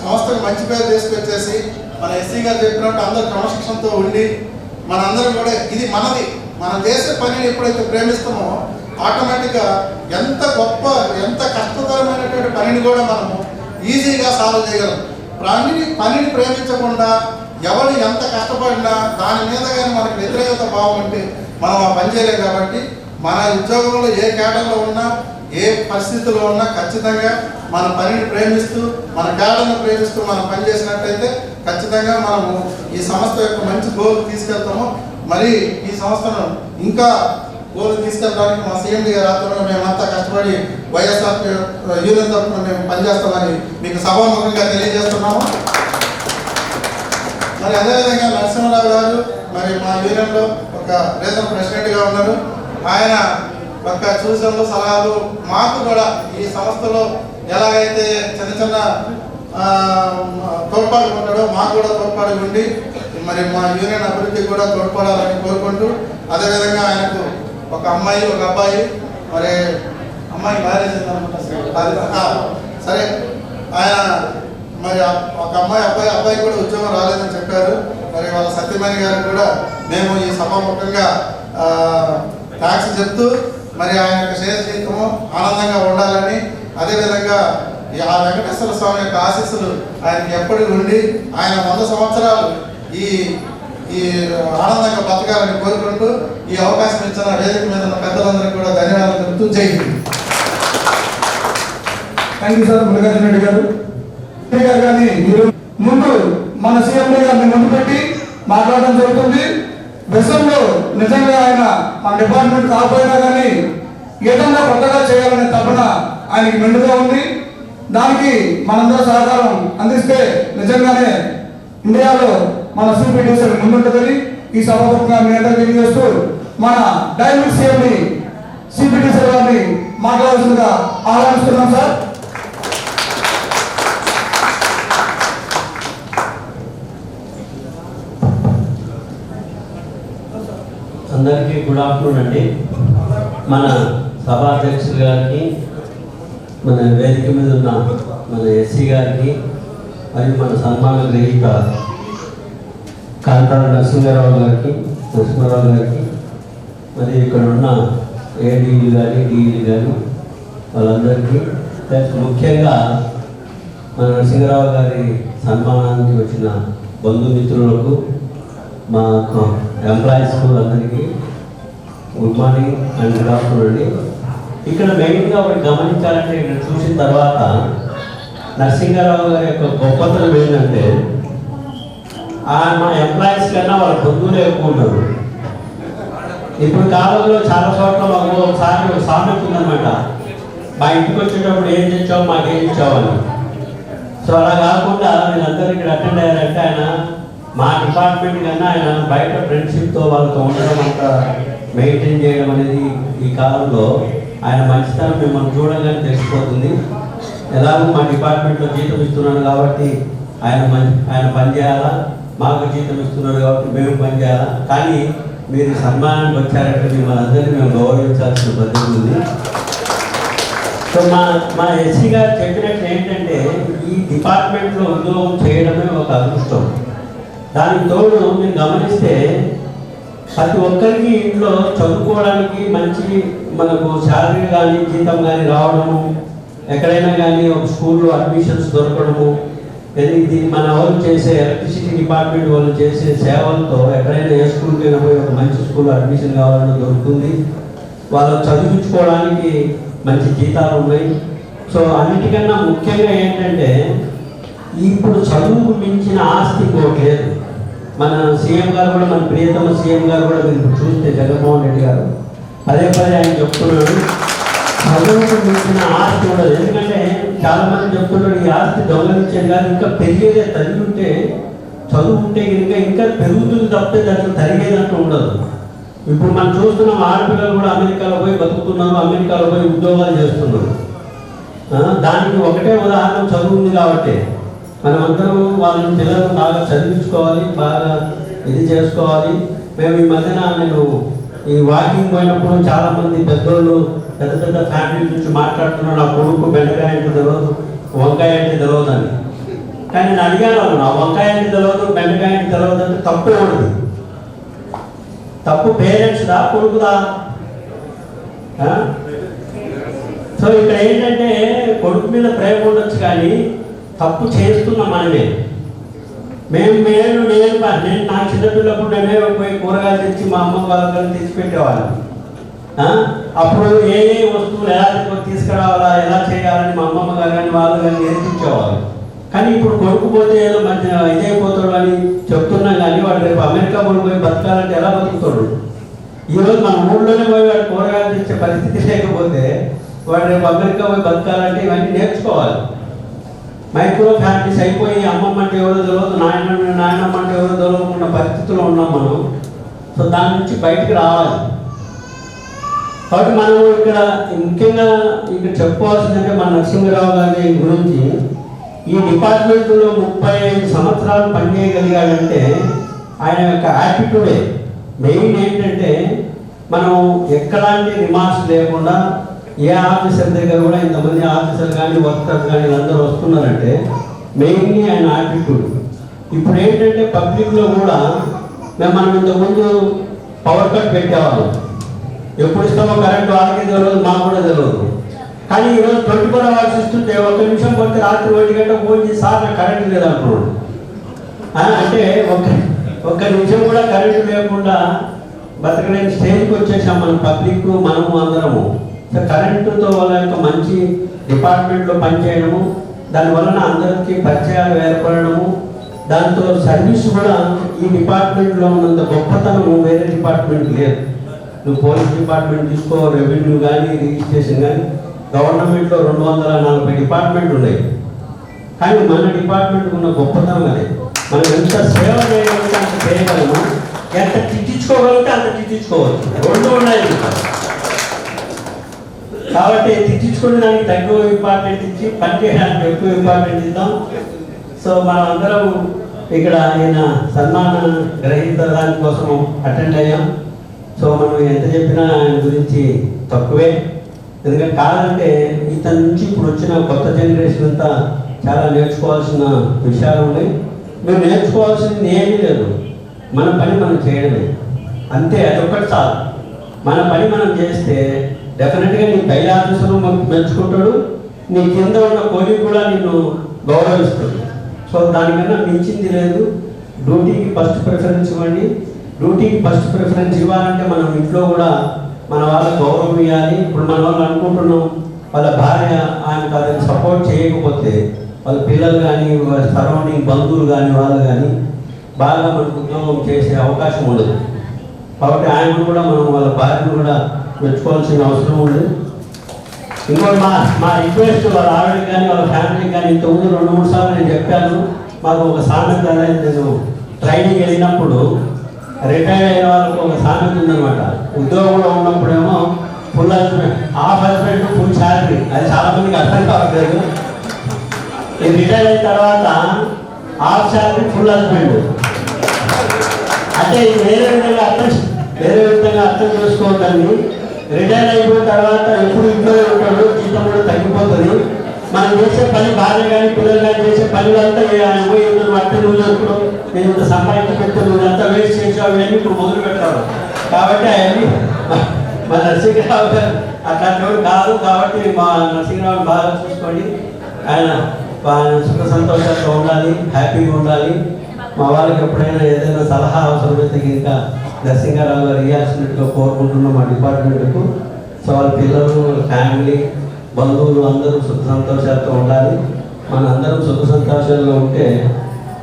సంస్థకు మంచి పేరు తీసుకొచ్చేసి, మన ఎస్సీ గారు చెప్పినట్టు అందరూ క్రమశిక్షణతో ఉండి, మనందరం కూడా ఇది మనది, మనం చేసే పనిని ఎప్పుడైతే ప్రేమిస్తామో ఆటోమేటిక్గా ఎంత గొప్ప, ఎంత కష్టతరమైనటువంటి పనిని కూడా మనము ఈజీగా సాల్వ్ చేయగలం. పనిని ప్రేమించకుండా ఎవరు ఎంత కష్టపడినా దాని మీద కానీ మనకు వ్యతిరేకత భావం ఉంటే మనం ఆ పని చేయలేం. కాబట్టి మన ఉద్యోగంలో ఏ కేటర్లో ఉన్నా, ఏ పరిస్థితుల్లో ఉన్నా ఖచ్చితంగా మన పనిని ప్రేమిస్తూ, మన కేటర్ను ప్రేమిస్తూ మనం పనిచేసినట్టయితే ఖచ్చితంగా మనము ఈ సంస్థ యొక్క మంచి గోల్ తీసుకెళ్తాము. మరి ఈ సంస్థను ఇంకా గోల్ తీసుకెళ్ళడానికి మా సిఎండి గారి ఆధ్వర్యంలో మేమంతా కష్టపడి వైఎస్ఆర్ యూనియన్ తరఫున మేము పనిచేస్తామని మీకు సభాముఖంగా తెలియజేస్తున్నాము. మరి అదేవిధంగా నరసింహరావు గారు మరి మా యూనియన్లో ఒక రీజనల్ ప్రెసిడెంట్గా ఉన్నారు. ఆయన ఒక సూచనలు, సలహాలు మాకు కూడా ఈ సంస్థలో ఎలాగైతే చిన్న తోడ్పాటు ఉంటాడో మాకు కూడా తోడ్పాటు ఉండి మరి మా యూనియన్ అభివృద్ధికి కూడా తోడ్పడాలని కోరుకుంటూ, అదేవిధంగా ఆయనకు ఒక అమ్మాయి, ఒక అబ్బాయి, మరి అమ్మాయి మ్యారేజ్ సరే, ఆయన మరి ఒక అబ్బాయి కూడా ఉద్యోగం రాలేదని చెప్పారు. మరి వాళ్ళ సత్యమణి గారికి కూడా మేము ఈ సభాముఖంగా థ్యాంక్స్ చెప్తూ, మరి ఆయన యొక్క శేష జీవితము ఆనందంగా ఉండాలని, అదేవిధంగా ఆ వెంకటేశ్వర స్వామి యొక్క ఆశీస్సులు ఆయనకి ఎప్పటికీ ఉండి, ఆయన 100 సంవత్సరాలు ఈ ఈ ఆనందంగా బతకాలని కోరుకుంటూ ఈ అవకాశం ఇచ్చిన వేదిక మీద ఉన్న పెద్దలందరికీ కూడా ధన్యవాదాలు చెబుతూ జై Hind. Thank you sir Mallikarjuna Reddy గారు. కానీ మీరు ముందు మన సీఎం గారిని ముందు పెట్టి మాట్లాడడం జరుగుతుంది. విషయంలో నిజంగా ఆయన మన డిపార్ట్మెంట్ కాకపోయినా కానీ ఏదన్నా కొత్తగా చేయాలనే తపన ఆయనకి మెండుగా ఉంది. దానికి మనందరూ సహకారం అందిస్తే నిజంగానే ఇండియాలో మన సిపిడిసి ముందుంటుందని ఈ సభాముఖంగా మీ అందరూ తెలియజేస్తూ మన డైమండ్ సీఎంని సిపిడిసి గారిని మాట్లాడాల్సిందిగా ఆహ్వానిస్తున్నాం సార్. అందరికీ గుడ్ ఆఫ్టర్నూన్ అండి. మన సభాధ్యక్షులు గారికి, మన వేదిక మీద ఉన్న మన ఎస్సీ గారికి, మరియు మన సన్మాన గ్రహీత కాంతార నరసింహారావు గారికి, మరి ఇక్కడ ఉన్న ఏడీలు కానీ డీఈలు కానీ వాళ్ళందరికీ, ముఖ్యంగా మన నరసింహారావు గారి సన్మానానికి వచ్చిన బంధుమిత్రులకు, మా ఎంప్లాయీస్కు అందరికీ good morning and good afternoon అండి. ఇక్కడ మెయిన్గా ఒకటి గమనించాలంటే ఇక్కడ చూసిన తర్వాత నరసింహారావు గారి యొక్క గొప్పతనం ఏంటంటే మా ఎంప్లాయీస్ కన్నా వాళ్ళ బంధువులే ఎక్కువ ఉన్నారు. ఇప్పుడు కాలంలో చాలా చోట్ల మాకు ఒకసారి ఒక సామెత ఉందన్నమాట, మా ఇంటికి వచ్చేటప్పుడు ఏం తెచ్చావు మాకేం ఇచ్చావు అని. సో అలా కాకుండా వీళ్ళందరూ ఇక్కడ అటెండ్ అయ్యారంటే ఆయన మా డిపార్ట్మెంట్ కన్నా ఆయన బయట ఫ్రెండ్షిప్తో వాళ్ళతో ఉండడం అంతా మెయింటైన్ చేయడం అనేది ఈ కాలంలో ఆయన మంచితనం మిమ్మల్ని చూడగానే తెలిసిపోతుంది. ఎలాగో మా డిపార్ట్మెంట్లో జీతం ఇస్తున్నాడు కాబట్టి ఆయన పని చేయాలా, మాకు జీతం ఇస్తున్నాడు కాబట్టి మేము పని చేయాలా. కానీ మీరు సన్మానానికి వచ్చారంటే మిమ్మల్ని అందరినీ మేము గౌరవించాల్సిన బాధ్యత ఉంది. సో మా ఎస్సీ గారు చెప్పినట్టు ఏంటంటే ఈ డిపార్ట్మెంట్లో ఉద్యోగం చేయడమే ఒక అదృష్టం. దానికి తోడు మీరు గమనిస్తే ప్రతి ఒక్కరికి ఇంట్లో చదువుకోవడానికి మంచి మనకు శాలరీ కానీ జీతం కానీ రావడము, ఎక్కడైనా కానీ ఒక స్కూల్లో అడ్మిషన్స్ దొరకడము, ఇది మన వాళ్ళు చేసే ఎలక్ట్రిసిటీ డిపార్ట్మెంట్ వాళ్ళు చేసే సేవలతో ఎక్కడైనా ఏ స్కూల్కి అయినా పోయి ఒక మంచి స్కూల్లో అడ్మిషన్ కావాలని దొరుకుతుంది. వాళ్ళు చదివించుకోవడానికి మంచి జీతాలు ఉన్నాయి. సో అన్నిటికన్నా ముఖ్యంగా ఏంటంటే ఇప్పుడు చదువుకు మించిన ఆస్తి ఇంకోటి లేదు. మన సీఎం గారు కూడా, మన ప్రియతమ సీఎం గారు కూడా మీరు చూస్తే జగన్మోహన్ రెడ్డి గారు పదే ఆయన చెప్తున్నాడు చదువుకు మించిన ఆస్తి ఉండదు. ఎందుకంటే చాలామంది చెప్తున్నాడు ఈ ఆస్తి దొంగలించేది కానీ ఇంకా పెరిగేదే, తరిగి ఉంటే చదువు ఉంటే ఇంకా పెరుగుతుంది తప్పితే దాంట్లో తరిగేదంటూ ఉండదు. ఇప్పుడు మనం చూస్తున్నాం ఆడపిల్లలు కూడా అమెరికాలో పోయి బతుకుతున్నారు, అమెరికాలో పోయి ఉద్యోగాలు చేస్తున్నారు. దానికి ఒకటే ఉదాహరణ చదువు ఉంది కాబట్టి మనమందరం వాళ్ళ పిల్లలు బాగా చదివించుకోవాలి, బాగా ఇది చేసుకోవాలి. మేము ఈ మధ్యన నేను ఈ వాకింగ్ పోయినప్పుడు చాలామంది పెద్దోళ్ళు పెద్ద పెద్ద ఫ్యామిలీ నుంచి మాట్లాడుతున్నారు, నా కొడుకు బెండకాయ అంటే తెలియదు, వంకాయ అంటే తెలియదు అని. కానీ నేను అడిగాను, నా వంకాయ అంటే తెలియదు, బెండకాయ అంటే తెలియదు అంటే తప్పు ఉండదు. తప్పు పేరెంట్స్దా కొడుకుదా? సో ఇక్కడ ఏంటంటే కొడుకు మీద ప్రేమ ఉండొచ్చు కానీ తప్పు చేస్తున్న మనమే. నేను నా చిన్నపిల్లప్పుడు నేనే పోయి కూరగాయలు తెచ్చి మా అమ్మ వాళ్ళని తెచ్చిపెట్టేవాళ్ళం. అప్పుడు ఏ వస్తువులు ఎలా తీసుకురావాలా, ఎలా చేయాలని మా అమ్మమ్మ గారు కానీ వాళ్ళు కానీ నేర్పించేవాళ్ళు. కానీ ఇప్పుడు కొడుకు పోతే ఏదో మంచి ఇదైపోతాడు అని చెప్తున్నా కానీ వాడు రేపు అమెరికా పోయి బతకాలంటే ఎలా బతుకుతాడు? ఈరోజు మన ఊళ్ళోనే పోయి వాడు కూరగాయలు తెచ్చే పరిస్థితి లేకపోతే వాడు రేపు అమెరికా పోయి బతకాలంటే ఇవన్నీ నేర్చుకోవాలి. మైక్రో ఫ్యామిలీస్ అయిపోయి అమ్మమ్మ అంటే ఎవరో తెలియదు, నాయనమ్మ అంటే ఎవరో తెలియకుండా పరిస్థితుల్లో ఉన్నాం మనం. సో దాని నుంచి బయటికి రావాలి. కాబట్టి మనం ఇక్కడ ముఖ్యంగా ఇక్కడ చెప్పుకోవాల్సిందంటే మన నరసింహారావు గారి గురించి ఈ డిపార్ట్మెంట్లో 35 సంవత్సరాలు పనిచేయగలిగాడంటే ఆయన యొక్క యాటిట్యూడే మెయిన్. ఏంటంటే మనం ఎక్కడాంటి రిమార్క్స్ లేకుండా ఏ ఆఫీసర్ దగ్గర కూడా ఇంతమంది ఆఫీసర్ కానీ వర్కర్స్ కానీ వీళ్ళందరూ వస్తున్నారంటే మెయిన్లీ ఆయన యాటిట్యూడ్. ఇప్పుడు ఏంటంటే పబ్లిక్లో కూడా మనం ఇంతకుముందు పవర్ కట్ పెట్టేవాళ్ళం, ఎప్పుడు ఇస్తామో కరెంట్ వాళ్ళకి తెలియదు, మాకు కూడా తెలియదు. కానీ ఈరోజు 24 hours ఇస్తుంటే 1 నిమిషం పోతే రాత్రి 1 గంట ఫోన్ చేసి సార్ నాకు కరెంట్ లేదంటున్నాడు. అంటే ఒక్క నిమిషం కూడా కరెంటు లేకుండా బతకలేని స్టేజ్కి వచ్చేసాం మన పబ్లిక్, మనము అందరము. సో కరెంటుతో వాళ్ళ యొక్క మంచి డిపార్ట్మెంట్లో పనిచేయడము, దానివలన అందరికీ పరిచయాలు ఏర్పడము, దాంతో సర్వీస్ కూడా ఈ డిపార్ట్మెంట్లో ఉన్నంత గొప్పతనము వేరే డిపార్ట్మెంట్ లేదు. నువ్వు పోలీస్ డిపార్ట్మెంట్ తీసుకో, రెవెన్యూ కానీ, రిజిస్ట్రేషన్ కానీ, గవర్నమెంట్లో 240 డిపార్ట్మెంట్లు ఉన్నాయి. కానీ మన డిపార్ట్మెంట్ ఉన్న గొప్పతనం అదే. మనం ఎంత సేవ చేయగలిగితే అంత చేయగలము, ఎంత తిట్టించుకోగలిగితే అంత తిట్టించుకోవచ్చు. రెండు ఉన్నాయి. కాబట్టి తిట్టించుకునే దానికి తక్కువ ఇంపార్టెంట్ ఇచ్చి పని చేయడానికి ఎక్కువ ఇంపార్టెంట్ ఇద్దాం. సో మనం అందరం ఇక్కడ ఆయన సన్మాన గ్రహీత దానికోసం అటెండ్ అయ్యాం. సో మనం ఎంత చెప్పినా ఆయన గురించి తక్కువే. ఎందుకంటే కాదంటే ఇతని నుంచి ఇప్పుడు వచ్చిన కొత్త జనరేషన్ అంతా చాలా నేర్చుకోవాల్సిన విషయాలు ఉన్నాయి. మేము నేర్చుకోవాల్సింది ఏమీ లేదు, మన పని మనం చేయడమే అంతే. అదొక్కటి చాలు. మన పని మనం చేస్తే డెఫినెట్గా నీ పై ఆఫీసరు మెచ్చుకుంటాడు, నీ కింద ఉన్న కోలీగ్ కూడా నిన్ను గౌరవిస్తాడు. సో దానికన్నా మించింది లేదు. డ్యూటీకి ఫస్ట్ ప్రిఫరెన్స్ ఇవ్వండి. డ్యూటీకి ఫస్ట్ ప్రిఫరెన్స్ ఇవ్వాలంటే మనం ఇంట్లో కూడా మన వాళ్ళకి గౌరవం ఇవ్వాలి. ఇప్పుడు మన వాళ్ళు అనుకుంటున్నాం వాళ్ళ భార్య ఆయనకు అతనికి సపోర్ట్ చేయకపోతే వాళ్ళ పిల్లలు కానీ, వాళ్ళ సరౌండింగ్ బంధువులు కానీ, వాళ్ళు కానీ బాగా మనకు ఉద్యోగం చేసే అవకాశం ఉండదు. కాబట్టి ఆయన కూడా మనం వాళ్ళ భార్యను కూడా మెచ్చుకోవాల్సిన అవసరం ఉంది. ఇంకోటి మా రిక్వెస్ట్ వాళ్ళ ఆవిడకి కానీ వాళ్ళ ఫ్యామిలీకి కానీ ఇంతకుముందు 2-3 సార్లు నేను చెప్పాను. మాకు ఒక సామెత అనేది, నేను ట్రైనింగ్ వెళ్ళినప్పుడు రిటైర్ అయిన వాళ్ళకి ఒక సామెత ఉందన్నమాట. ఉద్యోగంలో ఉన్నప్పుడేమో full husband, half husband, full salary. అది చాలా మందికి అర్థం కావట్లేదు. ఈ రిటైర్ అయిన తర్వాత హాఫ్ శాలరీ, ఫుల్ హస్బెండ్ అంటే వేరే విధంగా అర్థం చేసుకోవద్దండి. రిటైర్ అయిపోయిన తర్వాత ఎప్పుడు ఇంట్లోనే ఉంటాడు, జీతం కూడా తగ్గిపోతుంది. మనం చేసే పని, భార్య కానీ పిల్లలు కానీ చేసే పనులంతా అంటే నువ్వు చేసుకో, నేను ఇంత సంపాదించి పెడితే నువ్వు అంతా వేస్ట్ చేసావు అని ఇప్పుడు మొదలు పెట్టావు. కాబట్టి అవన్నీ మా నరసింహరావు గారు అట్లాంటి కాదు. కాబట్టి మా నరసింహరావు బాగా చూసుకోండి. ఆయన సుఖ సంతోషాలతో ఉండాలి, హ్యాపీగా ఉండాలి. మా వాళ్ళకి ఎప్పుడైనా ఏదైనా సలహా అవసరమైతే ఇంకా నరసింహారావు గారు ఇవ్వాల్సినట్టుగా కోరుకుంటున్నాం మా డిపార్ట్మెంట్కు. సో వాళ్ళ పిల్లలు, వాళ్ళ ఫ్యామిలీ, బంధువులు అందరూ సుఖ సంతోషాలతో ఉండాలి. మన అందరం సుఖ సంతోషాలుగా ఉంటే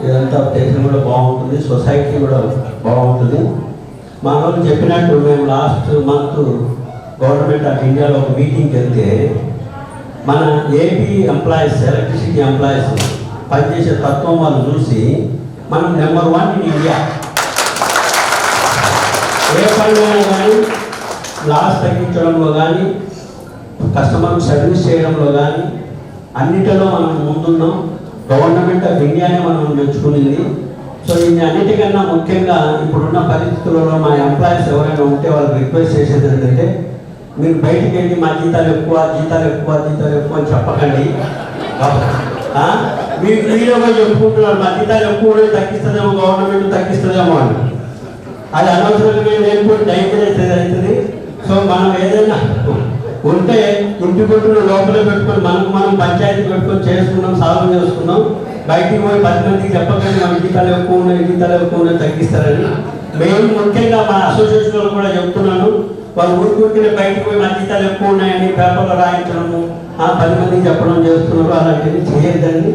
ఇదంతా దేశం కూడా బాగుంటుంది, సొసైటీ కూడా బాగుంటుంది. మా వాళ్ళు చెప్పినట్టు మేము లాస్ట్ మంత్ గవర్నమెంట్ ఆఫ్ ఇండియాలో ఒక మీటింగ్కి వెళ్తే మన ఏపీ ఎంప్లాయీస్, ఎలక్ట్రిసిటీ ఎంప్లాయీస్ పనిచేసే తత్వం వాళ్ళు చూసి మనం నెంబర్ 1 ఇన్ ఇండియా. ఏ పనిలో కానీ లాస్ తగ్గించడంలో కానీ, కస్టమర్కి సర్వీస్ చేయడంలో కానీ అన్నిటిలో మనం ముందున్నాం. గవర్నమెంట్ ఆఫ్ ఇండియానే మనం మెచ్చుకునింది. సో ఇది అన్నిటికన్నా ముఖ్యంగా ఇప్పుడున్న పరిస్థితులలో మా ఎంప్లాయీస్ ఎవరైనా ఉంటే వాళ్ళకి రిక్వెస్ట్ చేసేది ఏంటంటే, మీరు బయటికి వెళ్ళి మా జీతాలు ఎక్కువ అని చెప్పకండి. మీరు వీడియోగా చెప్పుకుంటున్నారు మా జీతాలు ఎక్కువ తగ్గిస్తుందేమో, గవర్నమెంట్ తగ్గిస్తుందేమో అని. అది అనవసరంగా లేకపోతే డైరెక్ట్ అవుతుంది. సో మనం ఏదైనా ఉంటే ఇంటి కొట్టును లోపలే పెట్టుకొని మనం పంచాయతీ పెట్టుకొని చేసుకున్నాం, సాల్వ్ చేసుకున్నాం. బయటికి పోయి 10 మందికి చెప్పకండి మన జీతాలు ఎక్కువ ఉన్నాయి తగ్గిస్తారని. మేము ముఖ్యంగా మా అసోసియేషన్లో కూడా చెప్తున్నాను. వాళ్ళు ఊరికే బయటకు పోయి మన జీతాలు ఎక్కువ ఉన్నాయని పేపర్లో రాయించడము, 10 మందికి చెప్పడం చేస్తున్నారు. అలాంటివి చేయొద్దండి.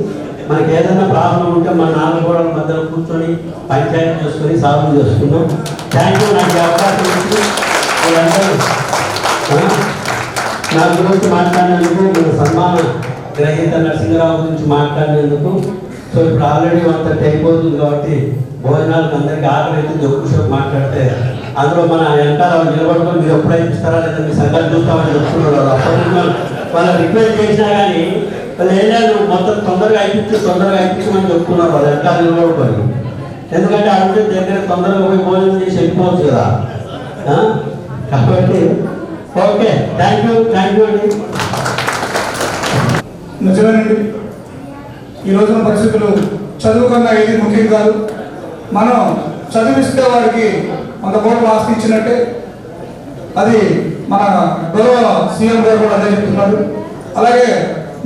మనకి ఏదైనా ప్రాబ్లం ఉంటే మన 4 గోడల మధ్యలో కూర్చొని పంచాయతీ చేసుకొని సాల్వ్ చేసుకున్నాం. Thank you. నాకు అవకాశం ఇచ్చి నా గురించి మాట్లాడినందుకు, మన సన్మాన గ్రహీత నరసింహరావు గురించి మాట్లాడినందుకు. సో ఇప్పుడు ఆల్రెడీ 1:30 అయిపోతుంది కాబట్టి భోజనాలకు అందరికీ ఆకలి అవుతుంది. ఎక్కువసేపు మాట్లాడితే అందులో మన వెనకాల నిలబడుకొని మీరు ఎప్పుడైతే ఇస్తారా లేదా మీ సంగతి చూస్తామని చెప్తున్నారు. అప్పటి వాళ్ళ రిక్వెస్ట్ చేసినా కానీ వాళ్ళు ఏం లేదు, మొత్తం తొందరగా అయిపించమని చెప్తున్నారు వాళ్ళు వెనకాల నిలబడుకొని. ఎందుకంటే అడిగితే దగ్గర తొందరగా పోయి భోజనం చేసి వెళ్ళిపోవచ్చు కదా. కాబట్టి ఓకే, థ్యాంక్ యూ అండి. నిజమేనండి, ఈ రోజున పరిస్థితులు చదువు కన్నా ఏది ముఖ్యం కాదు. మనం చదివిస్తే వారికి 100 కోట్ల ఆస్తి ఇచ్చినట్టే. అది మన గౌరవ సీఎం గారు కూడా అదే చెప్తున్నారు. అలాగే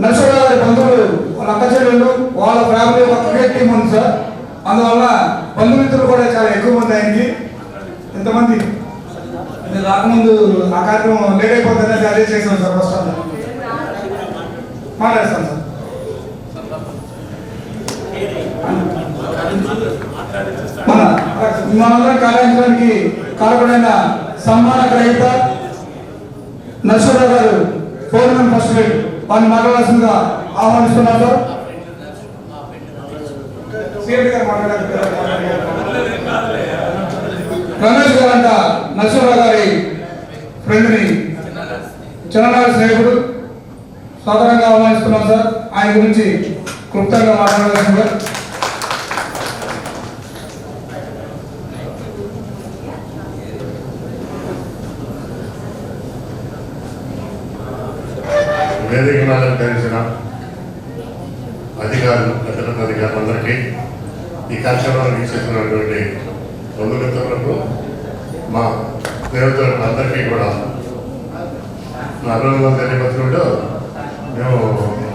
నరసింహరావు గారి బంధువులు, వాళ్ళ అక్క చెల్లెళ్ళు, వాళ్ళ ఫ్యామిలీ ఒక క్రికెట్ టీం ఉంది సార్. అందువల్ల బంధుమిత్రులు కూడా చాలా ఎక్కువ మంది ఆయనకి. ఎంతమంది మీరు రాకముందు ఆ కార్యక్రమం లేట్ అయిపోతుందని అదే చేసాం సార్. ఫస్ట్ మాట్లాడతాను సార్. మనందరం కార్యాచరణకి కారకుడైన సన్మాన గ్రహీత నరసింహరావు గారు ఫోర్మెన్ ఫస్ట్ గ్రేడ్ వారిని మాట్లాడాల్సిందిగా ఆహ్వానిస్తున్నారు సార్. రమేష్ గారు అంట నరసింహరావు గారి ఫ్రెండ్ని చిన్ననాటి స్నేహితుడు సాధారణంగా ఆహ్వానిస్తున్నాం సార్. ఆయన గురించి క్లుప్తంగా మాట్లాడాల్సిందిగా. వేదిక మీద కలిసిన అధికారులు, పెద్ద అధికారులందరికీ, ఈ కార్యక్రమాన్ని వీక్షిస్తున్నటువంటి బంధుమిత్రులకు, మా స్నేహితులకు అందరికీ కూడా నా అభినందనలు తెలియపరుచుకుంటూ, మేము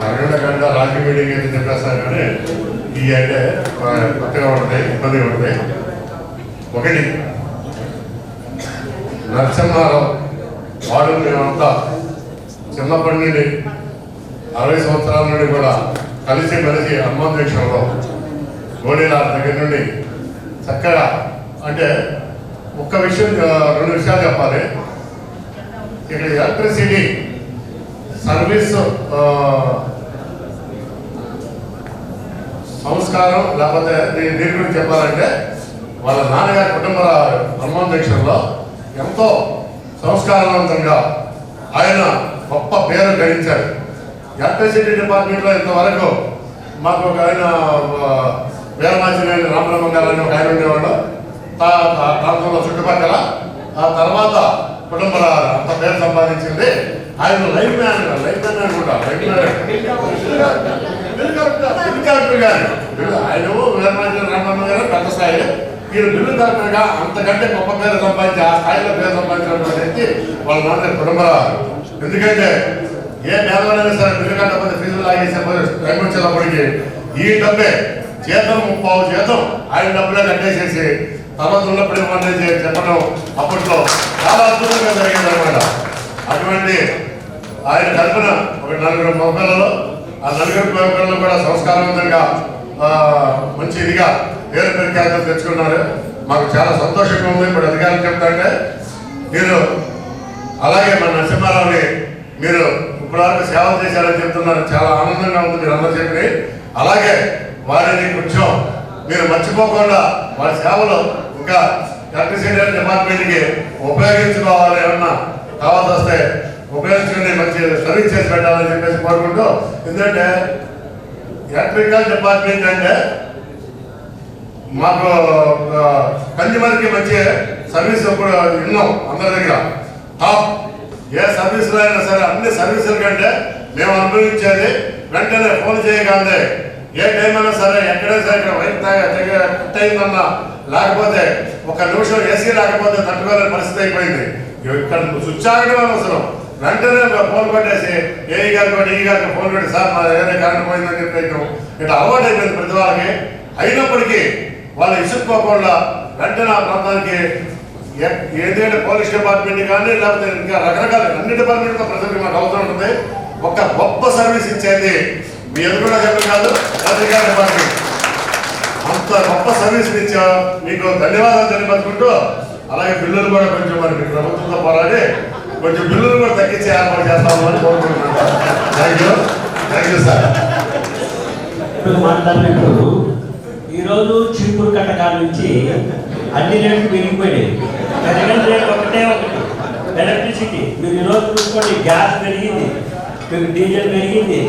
అరగంట గంట రాజకీయ మీటింగ్ అయితే చెప్పేస్తాం కానీ ఈ అంటే కొత్తగా ఉంటాయి, ఇబ్బందిగా ఉంటాయి. ఒకటి, నరసింహారావు వాడు మేమంతా చిన్నప్పటి నుండి 60 సంవత్సరాల నుండి కూడా కలిసి మెలిసి అమ్మాధ్యక్షంలో గోడీల దగ్గర నుండి చక్కగా, అంటే ఒక్క విషయం 2 విషయాలు చెప్పాలి. ఇక్కడ ఎలక్ట్రిసిటీ సర్వీస్ సంస్కారం, లేకపోతే దీని గురించి చెప్పాలంటే వాళ్ళ నాన్నగారి కుటుంబ అమ్మాధ్యక్షంలో ఎంతో సంస్కారవంతంగా ఆయన గొప్ప పేరు గడించారు. ఎలక్ట్రిసిటీ డిపార్ట్మెంట్లో ఇంతవరకు మాకు ఒక ఆయన వీరమాచినేని రామబ్రహ్మ గారు అని ఒక ఆయన ఉండేవాడు ప్రాంతంలో చుట్టుపక్కల. ఆ తర్వాత కుటుంబ అంత పేరు సంపాదించింది ఆయన. లైఫ్ మ్యాన్ అనుకుంటా, బిల్ కలెక్టర్ గారు. ఆయన వీరమాచినేని రామబ్రహ్మ గారు పెద్ద స్థాయి, వీరు బిల్లు కలెక్టర్గా అంతకంటే గొప్ప పేరు సంపాదించి ఆ స్థాయిలో పేరు సంపాదించినటువంటి వ్యక్తి వాళ్ళ నాన్న కుటుంబ. ఎందుకంటే ఏ పేదవాడైనా సరే బిల్లు కట్టకపోతే ఫీజులు లాగేసే టైం వచ్చేటప్పటికి ఈ డబ్బే జీతం 30 జీతం ఆయన డబ్బులే కట్టేసేసి తర్వాత ఉన్నప్పుడు ఇవ్వండి చెప్పడం అప్పట్లో చాలా అద్భుతంగా జరిగింది అనమాట. అటువంటి ఆయన తరఫున ఒక 4 మగపిల్లలు, ఆ 4 మగపిల్లలు కూడా సంస్కారవంతంగా మంచి ఇదిగా పేరు ప్రఖ్యాతులు తెచ్చుకున్నారు. మాకు చాలా సంతోషంగా ఉంది. ఇప్పుడు అధికారులు చెప్తాంటే మీరు అలాగే మన నరసింహారావుని మీరు ఇప్పటివరకు సేవలు చేశారని చెప్తున్నారు. చాలా ఆనందంగా ఉంది మీరు అందరూ చెప్పి. అలాగే వారిని కొంచెం మీరు మర్చిపోకుండా వారి సేవలు ఇంకా ఎలక్ట్రిసిటీ డిపార్ట్మెంట్కి ఉపయోగించుకోవాలి. ఏమన్నా కావాల్సి వస్తే ఉపయోగించుకుని మంచి సర్వీస్ చేసి పెట్టాలని చెప్పేసి కోరుకుంటూ, ఎందుకంటే ఎలక్ట్రికల్ డిపార్ట్మెంట్ అంటే మాకు కన్జ్యూమర్కి మంచి సర్వీస్ ఇప్పుడు విన్నాం అందరి దగ్గర. టాప్ ఏ సర్వీసులో అయినా సరే అన్ని సర్వీసుల కంటే మేము అనుభవించేది వెంటనే ఫోన్ చేయగానే ఏ టైం అయినా సరే ఎక్కడైనా సరే ఇక్కడ వైపు అయిందన్నా, లేకపోతే 1 నిమిషం ఏసీ లేకపోతే తట్టుకోలేని పరిస్థితి అయిపోయింది. ఇక్కడ స్విచ్ ఆగడం అవసరం, వెంటనే ఫోన్ కొట్టేసి ఏఈ గారికి ఈ గారికి ఫోన్ కొట్టి సార్ మా ఏదైనా కరెంట్ పోయిందని చెప్పి ఇట్లా అలవాటు అయిపోయింది ప్రతి వాళ్ళకి. అయినప్పటికీ వాళ్ళు ఇసుక్కోకుండా వెంటనే ఆ ప్రాంతానికి ఏదైనా పోలీస్ డిపార్ట్మెంట్ కానీ లేకపోతే ఇంకా రకరకాల అన్ని డిపార్ట్మెంట్తో ప్రజలకు మాకు అవసరం ఉంటుంది. ఒక గొప్ప సర్వీస్ ఇచ్చేది మీ ఎదురుగా చెప్పడం కాదు, అధికార డిపార్ట్మెంట్ అంత గొప్ప సర్వీస్ ఇచ్చా మీకు ధన్యవాదాలు తెలియపరుచుకుంటూ, అలాగే బిల్లులు కూడా కొంచెం మరి మీ ప్రభుత్వంతో పోరాడి కొంచెం బిల్లులు కూడా తగ్గించి ఏర్పాటు చేస్తాము అని కోరుకుంటున్నాను. Thank you sir. ఇప్పుడు మాట్లాడినప్పుడు ఈరోజు చీపురు కట్టకాల నుంచి అన్ని రేట్లు పెరిగిపోయినాయి. కరెంట్ రేట్ ఒకటి ఎలక్ట్రిసిటీ మీరు ఈరోజు చూసుకోండి, గ్యాస్ పెరిగింది, మీకు డీజిల్ పెరిగింది,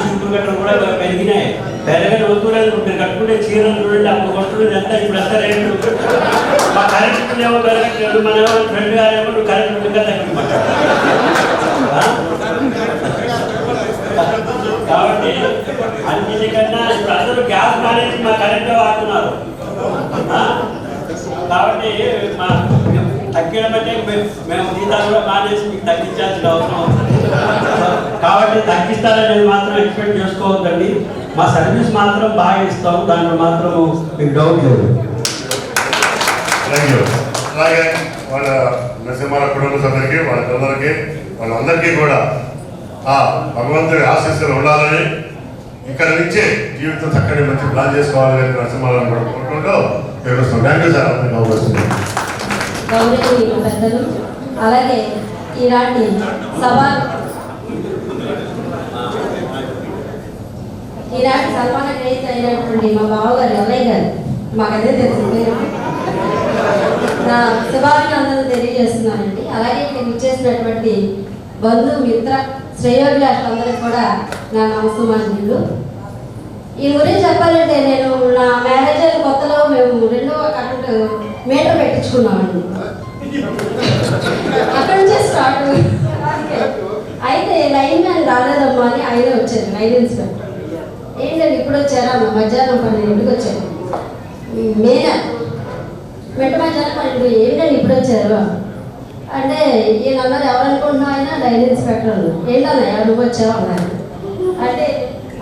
చీపురు కట్టలు కూడా పెరిగినాయి. పెరగని వస్తువులేదు. మీరు కట్టుకుంటే చీరలు చూడండి, అప్పుడు కొట్టుకునేది ఎంత, ఇప్పుడు ఎంత రేట్లు. మా కరెంట్ ఏమో పెరగట్లేదు, మన ఫ్రెండ్ గారేమో నువ్వు కరెంట్ ఇంకా తగ్గిమాట. కాబట్టి అన్నిటికన్నా ఇప్పుడు అందరూ గ్యాస్ మానేసి మా కరెంటే వాడుతున్నారు. కాబట్టి తగ్గిన బట్టే మేము జీతాలు కూడా మానేసి మీకు తగ్గించాల్సిన అవసరం అవుతుంది. కాబట్టి తగ్గిస్తారనేది మాత్రం ఎక్స్పెక్ట్ చేసుకోవద్దండి. మా సర్వీస్ మాత్రం బాగా ఇస్తాం, దాంట్లో మాత్రం మీకు డౌట్ లేదు. Thank you. అలాగే వాళ్ళ నరసింహారావు కుటుంబ సభ్యులకి, వాళ్ళ పిల్లలకి, వాళ్ళందరికీ కూడా ఆ భగవంతుడి ఆశీస్సులు ఉండాలని, ఇక్కడ నుంచే జీవితం చక్కటి మంచి ప్లాన్ చేసుకోవాలని నరసింహారావు కూడా కోరుకుంటూ తెలుస్తాం. Thank you sir. అందరికీ అవకాశం. గౌరవనీయులు పెద్దలు, అలాగే ఈనాటి సన్మాన గ్రహీత అయినటువంటి మా బావగారు ఎల్లయ్య గారు, మాకదే తెలుసు, నా శుభాభినందనలు తెలియజేస్తున్నానండి. అలాగే నేను ఇచ్చేసినటువంటి బంధు మిత్ర శ్రేయోభిలాషులందరికీ కూడా నా నమస్కారాలు. ఈ గురించి చెప్పాలంటే నేను నా మ్యారేజ్ అయిన కొత్తలో మేము 2వ కరెంట్ మీటర్ పెట్టించుకున్నామండి. అక్కడి నుంచే స్టార్ట్. అయితే లైన్ మ్యాన్ రాలేదమ్మా అని ఆయనే వచ్చారు, లైన్ ఇన్స్పెక్టర్. ఏంటండి ఇప్పుడు వచ్చారా? మధ్యాహ్నం 12కి వచ్చారు. మెట్ట మధ్యాహ్నం 12 ఏంటండి ఇప్పుడు వచ్చారు అంటే, ఈయన అన్నారు ఎవరనుకుంటున్నావు, ఆయన లైన్ ఇన్స్పెక్టర్. ఏంటన్నా నువ్వు వచ్చావు అన్నారు. అంటే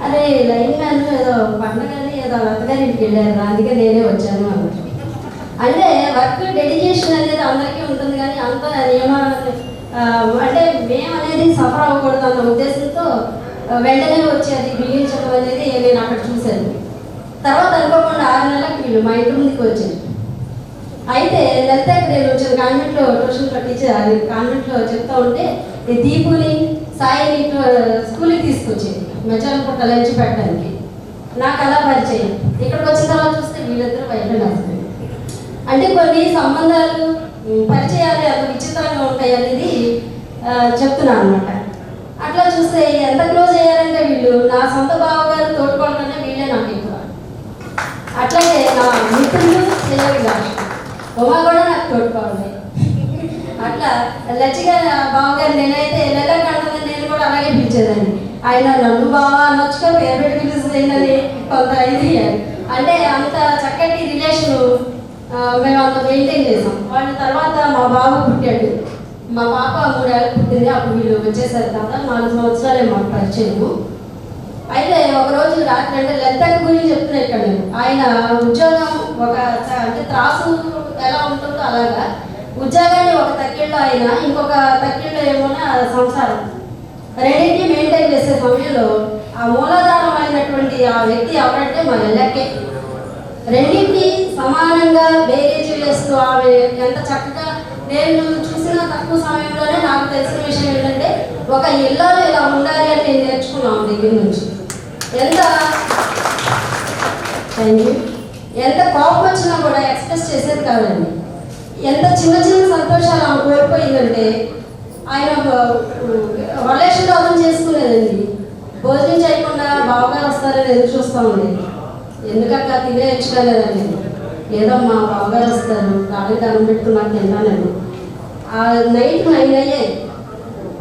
అరే లైన్ మ్యాన్ ఏదో పండగని ఏదో అత్తగారి ఇంటికి వెళ్ళారు, అందుకే నేనే వచ్చాను అన్నారు. అంటే వర్క్ డెడికేషన్ అనేది అందరికీ ఉంటుంది, కానీ అంత అంటే మేము అనేది సఫర్ అవ్వకూడదు అన్న ఉద్దేశంతో వెంటనే వచ్చి అది బిగించడం అనేది నేను అక్కడ చూశాను. తర్వాత అనుకోకుండా 6 నెలలకు వీళ్ళు మా ఇంటి ముందుకు వచ్చారు. అయితే లలిత నేను వచ్చిన కాన్వెంట్లో ట్యూషన్లో టీచర్, అది కాన్వెంట్లో చెప్తా ఉంటే ఈ దీపుని సాయిని స్కూల్కి తీసుకొచ్చేది మధ్యాహ్నం పూట లంచ్ పెట్టడానికి. నాకు అలా పరిచయం. ఇక్కడికి వచ్చిన తర్వాత చూస్తే వీళ్ళిద్దరూ బయట నడుస్తుంది. అంటే కొన్ని సంబంధాలు పరిచయాలు అంత విచిత్రంగా ఉంటాయి అనేది చెప్తున్నాను అనమాట. అట్లా చూస్తే ఎంత క్లోజ్ అయ్యారంటే వీళ్ళు నా సొంత బావగారు తోడుకోవడానే వీళ్ళే నాకు ఎక్కువ. అట్లాగే నా మిత్రులు శ్రేయోభిలాషులు ఉమా కూడా నాకు తోడుకోవాలి. అట్లా లచ్చిగా బావగారు నేనైతే ఎల్లకంటే నేను కూడా అలాగే పిలిచేదాన్ని. ఆయన నన్ను బావా అనొచ్చుగా పేరు పెట్టి పిలుస్తుందని కొంత ఇది అంటే అంత చక్కటి రిలేషను మేము అంత మెయింటైన్ చేసాం. వాళ్ళ తర్వాత మా బాబు పుట్టాడు, మా పాప 3 ఏళ్ళకి పుట్టింది. అప్పుడు వీళ్ళు వచ్చేసారు కదా, 4 సంవత్సరాలే మాకు పరిచయము. అయితే ఒకరోజు రాత్రి అంటే లలిత గురించి చెప్తున్నా ఇక్కడ నేను. ఆయన ఉద్యోగం ఒక అంటే త్రాసు ఎలా ఉంటుందో అలాగా ఉద్యోగాన్ని ఒక తక్కిళ్ళు ఆయన, ఇంకొక తక్కిళ్ళు ఏమో సంసారం, రెండింటిని మెయింటైన్ చేసే సమయంలో ఆ మూలాధారం అయినటువంటి ఆ వ్యక్తి ఎవరంటే మా ఎల్లకే. రెండింటిని సమానంగా బేరేజ్ వేస్తూ ఆమె ఎంత చక్కగా, నేను చూసిన తక్కువ సమయంలోనే నాకు తెలిసిన విషయం ఏంటంటే ఒక ఇళ్ళలో ఇలా ఉండాలి అని నేను నేర్చుకున్నాను దగ్గర నుంచి. ఎంత కోపం వచ్చినా కూడా ఎక్స్ప్రెస్ చేసేది కాదండి. ఎంత చిన్న చిన్న సంతోషాలు ఆమె కోల్పోయిందంటే ఆయన రిలేషన్ అర్థం చేసుకునేదండి. భోజనం చేయకుండా బావగారు వస్తారని ఎదురు చూస్తూ ఉండేది. ఎందుకక్క తినేయచ్చుకోలేదండి, లేదమ్మా బావగారు వస్తారు కాళ్ళకి దండం పెట్టుకున్నాక తింటానండి. ఆ నైట్ 9 అయ్యాయి.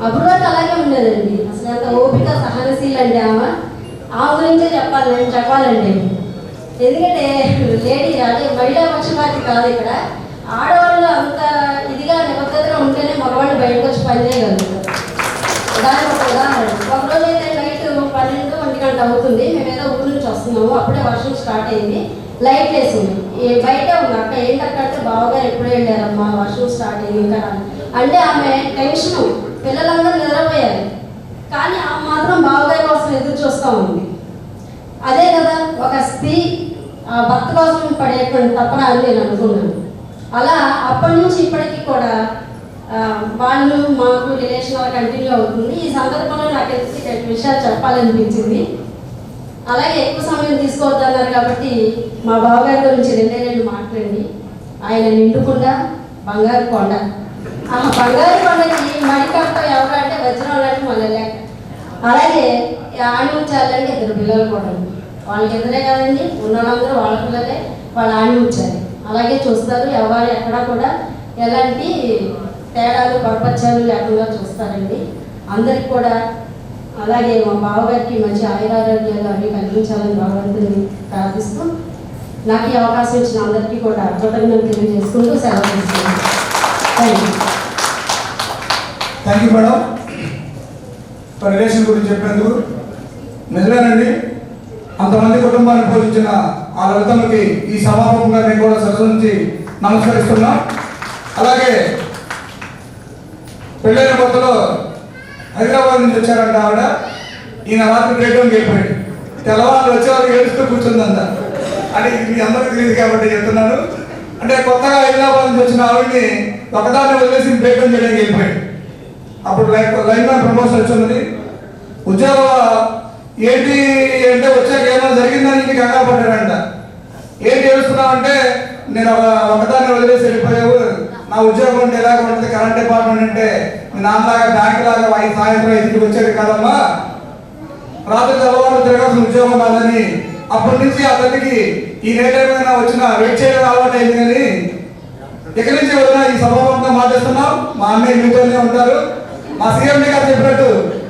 అప్పుడు వరకు అలాగే ఉండేదండి. అసలు అంత ఓపిక సహనశీల అంటే ఆమె గురించే చెప్పాలండి. ఎందుకంటే లేడీ అదే మహిళా పక్షపాతి కాదు ఇక్కడ. ఆడవాళ్ళు అంత ఇదిగా నిబద్ధతగా ఉంటేనే మగవాళ్ళు బయటకు వచ్చి పని చేయగలుగుతారు. దాని ఒక ఉదాహరణ. ఒకరోజు అయితే నైట్ 12-1 గంట అవుతుంది, మేము ఏదో ఊరు నుంచి వస్తున్నాము. అప్పుడే వర్షం స్టార్ట్ అయింది, లైట్ వేసింది. బయటే ఉంది అక్క. ఏంటంటే బావగారు ఎప్పుడూ వెళ్ళారమ్మా, వర్షం స్టార్ట్ అయింది ఇంకా అంటే ఆమె టెన్షను. పిల్లలందరూ నిద్రపోయారు, కానీ ఆమె మాత్రం బావగారి కోసం ఎదురు చూస్తూ ఉంది. అదే కదా ఒక స్త్రీ భర్త కోసం పడేటువంటి తప్పన అని నేను అనుకున్నాను. అలా అప్పటి నుంచి ఇప్పటికీ కూడా వాళ్ళు మాకు రిలేషన్ అలా కంటిన్యూ అవుతుంది. ఈ సందర్భంలో నాకు తెలిసి విషయాలు చెప్పాలనిపించింది. అలాగే ఎక్కువ సమయం తీసుకోవద్దన్నారు కాబట్టి మా బావగారి గురించి 2 మాట్లాడండి. ఆయన నిండుకుండా బంగారు కొండ. ఆ బంగారు కొండకి మడికట్ట ఎవరంటే వజ్రం లాంటి మళ్ళీ లేక. అలాగే ఆణిముత్యాలంటే 2 పిల్లలు కూడా, వాళ్ళకి ఎదురే కదండి, ఉన్నవాళ్ళందరూ వాళ్ళ పిల్లలే, వాళ్ళు ఆణిముత్యాలి. అలాగే చూస్తారు, ఎవరు ఎక్కడా కూడా ఎలాంటి తేడాలు పరపత్యాలు లేకుండా చూస్తారండి అందరికి కూడా. అలాగే మా బావగారికి మంచి ఆయురారోగ్యాలు అవి కలిగించాలని భగవంతుని ప్రార్థిస్తూ నాకు ఈ అవకాశం ఇచ్చిన అందరికీ కూడా కృతజ్ఞతలు తెలియజేసుకుంటూ సెలవు తీసుకున్నాను. Thank you madam. రిలేషన్ గురించి చెప్పినందుకు నిజమేనండి. అంతమంది కుటుంబాన్ని పోషించిన ఆ లలితమ్మకి ఈ సమాపంగా నేను కూడా సరస్సు నుంచి నమస్కరిస్తున్నా. అలాగే పెళ్ళైన కొత్తలో హైదరాబాద్ నుంచి వచ్చారంట ఆవిడ. ఈయన రాత్రి బ్రేక్డౌన్కి వెళ్ళిపోయాడు. తెల్లవాళ్ళు వచ్చేవాళ్ళు ఏడుస్తూ కూర్చుందంట. అంటే ఇది మీ అందరికీ తెలియదు కాబట్టి చెప్తున్నాను. అంటే కొత్తగా హైదరాబాద్ నుంచి వచ్చిన ఆవిడని ఒకదాన్ని వదిలేసి బ్రేక్డౌన్ చేయడానికి వెళ్ళిపోయాడు. అప్పుడు లైన్ మ్యాన్ ప్రమోషన్ వచ్చింది. ఉద్యోగం ఏంటి అంటే వచ్చాక ఏమైనా జరిగిందని ఇంటికి కంగారు పడ్డాడంట. ఏం చేస్తున్నావంటే నేను ఒకదాన్ని వదిలేసి వెళ్ళిపోయావు, నా ఉద్యోగం అంటే ఎలాగ ఉంటుంది, కరెంట్ డిపార్ట్మెంట్ అంటే మీ నాన్నలాగా బ్యాంక్ లాగా సాయంత్రం 5కి వచ్చేది కాదమ్మా, రాత్రి తెల్లవారు తిరగాల్సిన ఉద్యోగం కాదని. అప్పటి నుంచి ఆ తల్లికి ఈ నేటైనా వచ్చిన వెయిట్ చేయడం అలవాటు అయింది. కానీ ఇక్కడి నుంచి వదిన ఈ సభాముఖంగా మాట్లాడుతున్నాం. మా అన్నయ్య మీతోనే ఉంటారు. మా సీఎండి గారు చెప్పినట్టు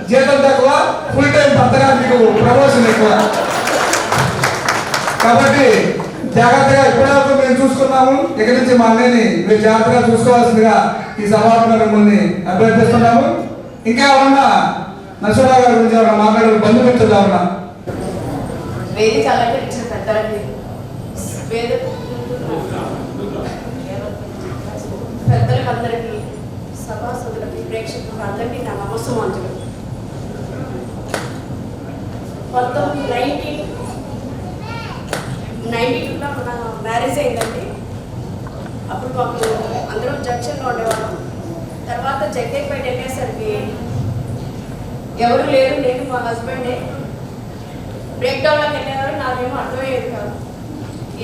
జీతం తక్కువ, ఫుల్ టైం భర్తగా మీకు ప్రమోషన్ ఎక్కువ. కాబట్టి జాగ్రత్తగా ఇప్పటివరకు మేము చూసుకున్నాము. ఇక్కడి నుంచి మా అన్నయ్యని మీరు జాగ్రత్తగా చూసుకోవాల్సిందిగా ఈ సభాముఖంగా మిమ్మల్ని అభ్యర్థిస్తున్నాము. ఇంకా ఏమన్నా నరసింహరావు గారి గురించి ఏమన్నా మాట్లాడే బంధుమిత్రులు ఏమన్నా వేదిక అలంకరించిన పెద్దలకి పెద్దలకు అందరికీ సభాసదులకి ప్రేక్షకులకు అందరికీ నా నమస్సుమాంజలు. 1992లో మన మ్యారేజ్ అయిందండి. అప్పుడు మాకు అందరం జంక్షన్లో ఉండేవాళ్ళం. తర్వాత జగ్గైపేట వెళ్ళేసరికి ఎవరు లేరు, నేను మా హస్బెండే. బ్రేక్డౌన్లోకి వెళ్ళేవారు. నాకేమో అర్థమయ్యేది కాదు.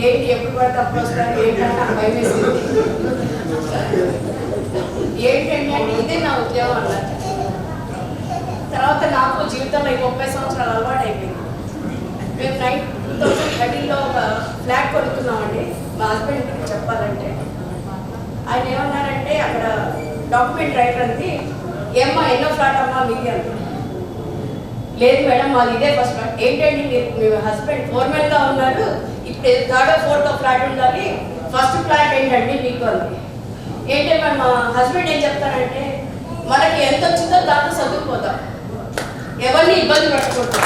ఏంటి ఎప్పుడు పడితే అప్పుడు వస్తారు ఏంటంటే నాకు భయం వేసింది. ఏంటంటే అంటే ఇదే నా ఉద్యోగం అన్నారు. తర్వాత నాకు జీవితంలో 30 సంవత్సరాలు అలవాటు అయిపోయింది. మేము 2013లో ఒక ఫ్లాట్ కొనుక్కున్నామండి. మా హస్బెండ్కి చెప్పాలంటే ఆయన ఏమన్నారంటే అక్కడ డాక్యుమెంట్ రైటర్ అంది, ఏమ్మా ఎన్నో ఫ్లాట్ అమ్మా మీది అంట. లేదు మేడం మాది ఇదే ఫస్ట్ ఫ్లాట్. ఏంటండి మీరు మీ హస్బెండ్ ఫోర్మెన్గా ఉన్నారు, ఇప్పుడు 3rd or 4th ఫ్లాట్ ఉండాలి, ఫస్ట్ ఫ్లాట్ ఏంటండి మీకు అంది. ఏంటంటే మరి మా హస్బెండ్ ఏం చెప్తారంటే మనకి ఎంత వచ్చిందో దాంట్లో చదువుకోదాం, ఎవరిని ఇబ్బంది పెట్టకూడదు.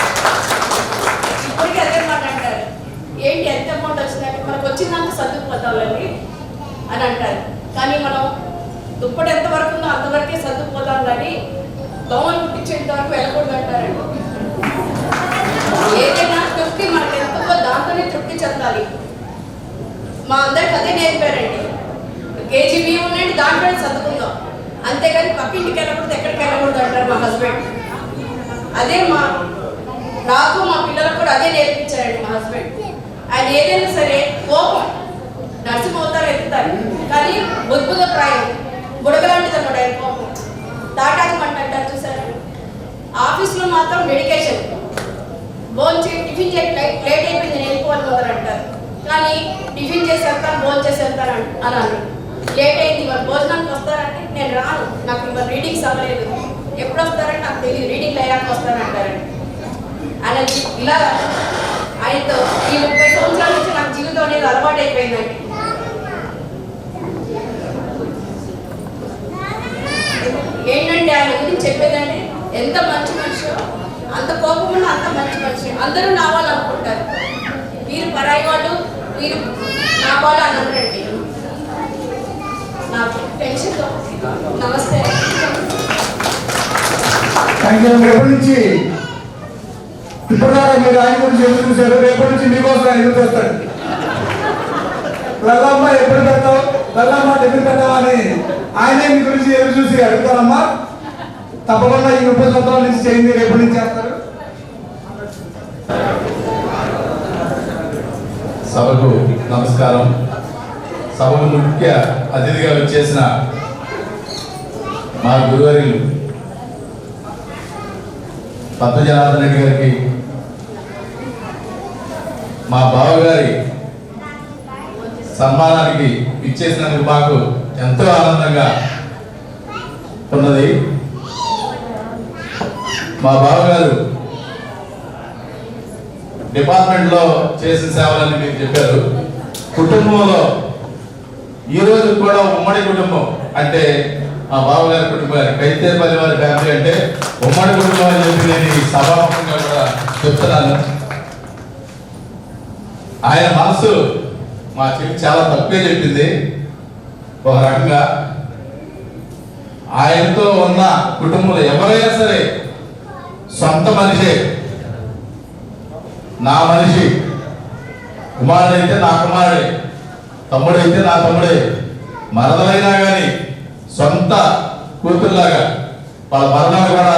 ఇప్పటికీ అదే మాట అంటారు. ఏంటి ఎంత అమౌంట్ వచ్చిందంటే మనకు వచ్చిందంత చదువుకోదాండి అని అంటారు. కానీ మనం దుప్పటి ఎంత వరకు ఉందో అంతవరకే చదువుకోదాం, కానీ దోమలు పుట్టించేంత వరకు వెళ్ళకూడదు అంటారండి. ఏదైనా తృప్తి మనకి ఎంత దాంతోనే తృప్తి చెందాలి. మా అందరికి అదే నేర్పారండి. కేజీ బియ్యం ఉండండి దాంట్లోనే చదువుకుందాం, అంతేగాని పక్కింటికి వెళ్ళకూడదు, ఎక్కడికి వెళ్ళకూడదు అంటారు మా హస్బెండ్. అదే నాకు మా పిల్లలకు కూడా అదే నేర్పించారండి మా హస్బెండ్. ఆయన ఏదైనా సరే కోపం నర్సిపోతారు ఎత్తుతారు, కానీ బొద్దుగ ప్రాయం బుడగలాంటిది అన్నమాట ఆయన కోపం. తాటాకమంటారు చూసారు. ఆఫీస్లో మాత్రం మెడికేషన్ భోంచే టిఫిన్ చేసి లేట్ అయిపోయింది నేను వెళ్ళిపోవాలి మొదలు అంటారు. కానీ టిఫిన్ చేసి వెళ్తాను భోజనం చేసి వెళ్తాను అన్నాను. లేట్ అయింది ఇవాళ భోజనానికి వస్తారంటే నేను రాను, నాకు ఇవాళ రీడింగ్స్ అవ్వలేదు, ఎప్పుడు వస్తారంటే నాకు తెలియదు, రీడింగ్ అయ్యాక వస్తానంటారండి. ఆయన ఇలా ఆయనతో ఈ 30 సంవత్సరాల నుంచి నాకు జీవితం అనేది అలవాటు అయిపోయిందండి. ఏంటంటే ఆయన గురించి చెప్పేదండి ఎంత మంచి మనిషి, అంత కోపం ఉన్న అంత మంచి మనిషి. అందరూ నా వాళ్ళు అనుకుంటారు, వీరు పరాయి వాళ్ళు, వీరు నా వాళ్ళు అని అన్నారండి. నాకు టెన్షన్తో నమస్తే. రేపటి నుంచి ఇప్పటిదాకా మీరు ఆయన గురించి ఎదురు చూశారు, రేపటి నుంచి మీకోసం ఆయన ఎదురు చూస్తాడు. లల్లమ్మ ఎప్పుడు పెడతావు, లల్లమ్మ ఎప్పుడు పెడతావా అని ఆయనే మీ గురించి ఎదురు చూసి అడుగుతారమ్మా. తప్పకుండా ఈ 30 సంవత్సరాల నుంచి చేయండి, రేపటి నుంచి చేస్తారు. సభకు నమస్కారం. సభకు ముఖ్య అతిథిగా వచ్చేసిన మా గురువర్యులు పద్మజనాథన్ రెడ్డి గారికి, మా బావగారి సన్మానానికి ఇచ్చేసినందుకు మాకు ఎంతో ఆనందంగా ఉన్నది. మా బావగారు డిపార్ట్మెంట్లో చేసిన సేవలని మీరు చెప్పారు. కుటుంబంలో ఈ రోజు కూడా ఉమ్మడి కుటుంబం అంటే మా బావగారి కుటుంబం కైతేపల్లి వారి ఫ్యామిలీ అంటే ఉమ్మడి కుటుంబం అని చెప్పి నేను ఈ సభాముఖంగా కూడా చెప్తున్నాను. ఆయన మనసు మా చెల్లి చాలా తక్కువే చెప్పింది. ఒక రకంగా ఆయనతో ఉన్న కుటుంబంలో ఎవరైనా సరే సొంత మనిషే, నా మనిషి, కుమారుడైతే నా కుమారుడే, తమ్ముడైతే నా తమ్ముడే, మరదలైనా కానీ సొంత కూతురులాగా, వాళ్ళ మరణం కూడా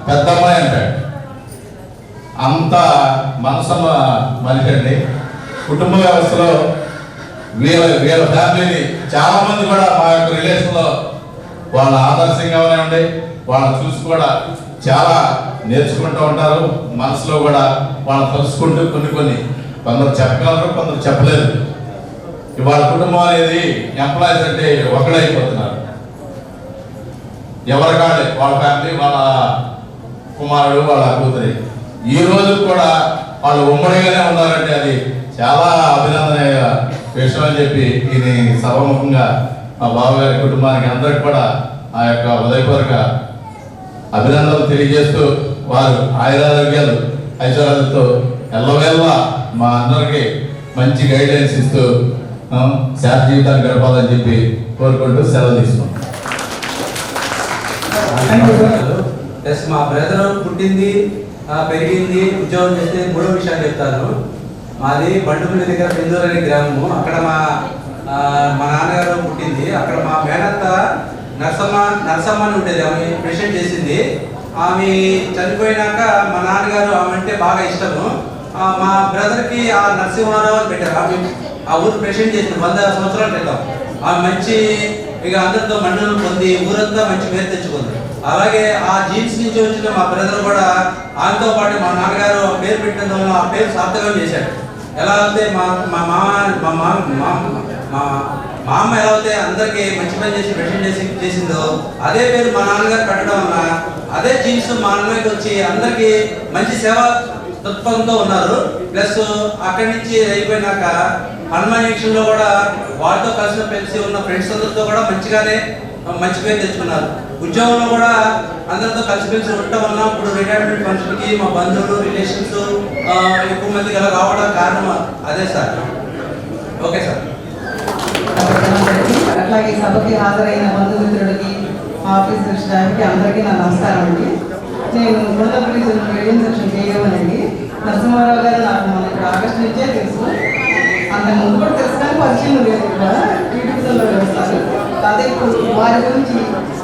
పెద్ద అమ్మాయి అంటాడు. అంత మనసున్న మనిషి అండి. కుటుంబ వ్యవస్థలో వీళ్ళ ఫ్యామిలీని చాలా మంది కూడా మా యొక్క రిలేషన్లో వాళ్ళ ఆదర్శంగానే ఉండే, వాళ్ళని చూసి కూడా చాలా నేర్చుకుంటూ ఉంటారు. మనసులో కూడా వాళ్ళని తలుసుకుంటూ కొన్ని కొందరు చెప్పగలరు, కొందరు చెప్పలేరు. ఇవాళ కుటుంబం అనేది ఎంప్లాయీస్ అంటే ఒకడైపోతున్నారు. ఎవరి కాడే వాళ్ళ ఫ్యామిలీ, వాళ్ళ కుమారుడు, వాళ్ళ కూతురి. ఈ రోజు కూడా వాళ్ళు ఉమ్మడిగానే ఉన్నారంటే అది చాలా అభినందనీయ విషయం అని చెప్పి ఇది సభాముఖంగా మా బావగారి కుటుంబానికి అందరికి కూడా ఆ యొక్క ఉదయపూర్వక అభినందనలు తెలియజేస్తూ వారు ఆయురారోగ్యాలు ఐశ్వర్యాలతో ఎల్లవేళ మా అందరికి మంచి గైడెన్స్ ఇస్తూ శాంత జీవితాన్ని గడపాలని చెప్పి కోరుకుంటూ సెలవు తీసుకుంటాం. ప్లస్ మా బ్రదర్ పుట్టింది, పెరిగింది, ఉద్యోగం చేస్తే 3వ విషయాలు చెప్తాను. మాది బండుపల్లి దగ్గర పెందూరు అనే గ్రామము. అక్కడ మా నాన్నగారు పుట్టింది. అక్కడ మా మేనత్త నరసమ్మ అని ఉండేది, ఆమె ప్రెసిడెంట్ చేసింది. ఆమె చనిపోయినాక మా నాన్నగారు ఆమె అంటే బాగా ఇష్టము. మా బ్రదర్కి ఆ నరసింహారావు అని పెట్టారు. ఆమె ఆ ఊరు ప్రెసిడెంట్ చేసింది 100 సంవత్సరాల క్రితం. ఆమె మంచి ఇక అందరితో మన్ననలు పొంది ఊరంతా మంచి పేరు తెచ్చుకుంది. అలాగే ఆ జీన్స్ నుంచి వచ్చిన మా బ్రదర్ కూడా ఆయనతో పాటు మా నాన్నగారు పేరు పెట్టిన ఆ పేరు సార్థకం చేశాడు. ఎలా అయితే మా అమ్మ ఎలా అయితే అందరికీ మంచి పని చేసి ప్రెసిడెంట్ చేసిందో అదే పేరు మా నాన్నగారు పెట్టడం వల్ల అదే జీన్స్ మా అన్నకి వచ్చి అందరికీ మంచి సేవ దృక్పథంతో ఉన్నారు. ప్లస్ అక్కడి నుంచి అయిపోయినాక హనుమాన్ యాక్షన్లో కూడా వారితో కలిసి ఉన్న ఫ్రెండ్స్ అందరితో కూడా మంచి పేరు తెచ్చుకున్నారు. ఉద్యోగంలో కూడా అందరితో కలిసి ఉండటం వల్ల ఇప్పుడు రిటైర్మెంట్ ఫంక్షన్కి మా బంధువులు రిలేషన్స్ ఎక్కువ మందికి అలా రావడం కారణం అదే సార్. Okay sir. అట్లాగే సభకి హాజరైన బంధుమిత్రులకి, ఆఫీస్ స్టాఫ్కి అందరికీ నా నమస్కారం అండి. నేను గుంటూరు రీజన్ సెక్షన్ చేయమనండి. నరసింహారావు గారు నాకు మనకి ఆగస్టు నుంచే తెలుసు. అంత ముందు కూడా తెలుసు కానీ పరిచయం లేదు. ఇక్కడ టీటీసీలో వస్తారు. అదే ఇప్పుడు వారి గురించి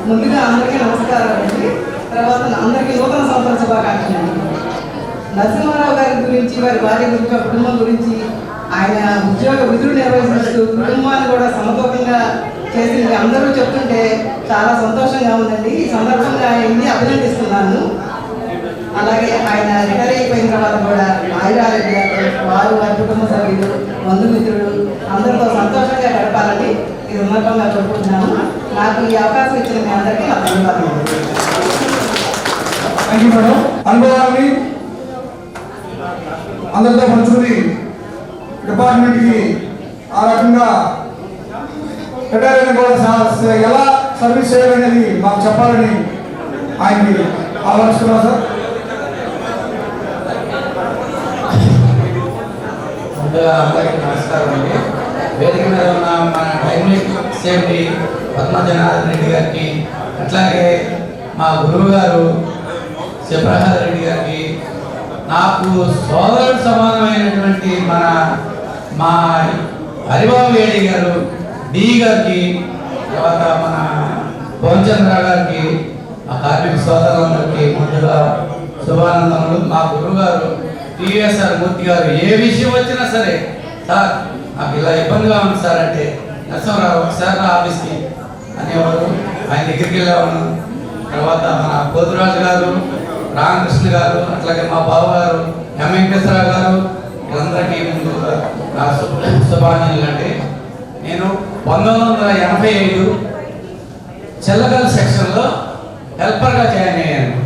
ముందుగా అందరికీ నమస్కారం అండి. తర్వాత అందరికీ నూతన సంవత్సర శుభాకాంక్షలు అండి. నరసింహారావు గారి గురించి, వారి భార్య గురించి, కుటుంబం గురించి, ఆయన ఉద్యోగ విధులు నిర్వహిస్తూ కుటుంబాన్ని కూడా సమతూకంగా చేసింది అందరూ చెప్తుంటే చాలా సంతోషంగా ఉందండి. ఈ సందర్భంగా ఆయన్ని అభినందిస్తున్నాను. అలాగే ఆయన రిటైర్ అయిపోయిన తర్వాత కూడా ఆయురారోగ్యాలు వారి కుటుంబ సభ్యులు, బంధుమిత్రులు అందరితో సంతోషంగా గడపాలని ఈ సందర్భంగా కోరుకుంటున్నాను. నాకు ఈ అవకాశం ఇచ్చిన మీ అందరికీ నా ధన్యవాదాలు. Thank you madam. అనుభవాన్ని అందరితో పంచుకుని డిపార్ట్మెంట్కి ఆ రకంగా రిటైర్ అయిన కూడా ఎలా సర్వీస్ చేయాలనేది మాకు చెప్పాలని ఆయనకి ఆహ్వానిస్తున్నాం సార్. ముందుగా అందరికీ నమస్కారం అండి. వేదిక మీద ఉన్న మన డైనమిక్ సేఫ్టీ పద్మజనాథన్ రెడ్డి గారికి, అట్లాగే మా గురువు గారు శివప్రసాద్ రెడ్డి గారికి, నాకు సోదరుడు సమానమైనటువంటి మా హరిబాబు రెడ్డి గారు డి గారికి, తర్వాత మన భువనచంద్ర గారికి, మా కార్మిక సోదరులందరికీ ముందుగా శుభానందములు. మా గురువు గారు టీఎస్ఆర్ మూర్తి గారు ఏ విషయం వచ్చినా సరే, సార్ నాకు ఇలా ఇబ్బందిగా ఉంది సార్ అంటే, నరసింహరావు ఒకసారి ఆఫీస్కి అనేవారు. ఆయన దగ్గరికి వెళ్ళేవాడు. తర్వాత మన పోతురాజు గారు, రామకృష్ణ గారు, అట్లాగే మా బావగారు ఎం వెంకటేశ్వరరావు గారు, వీళ్ళందరికీ ముందు నా శుభాకాంక్షలు అండి. నేను 1985 చెల్లగల్ సెక్షన్లో హెల్పర్గా జాయిన్ అయ్యాను.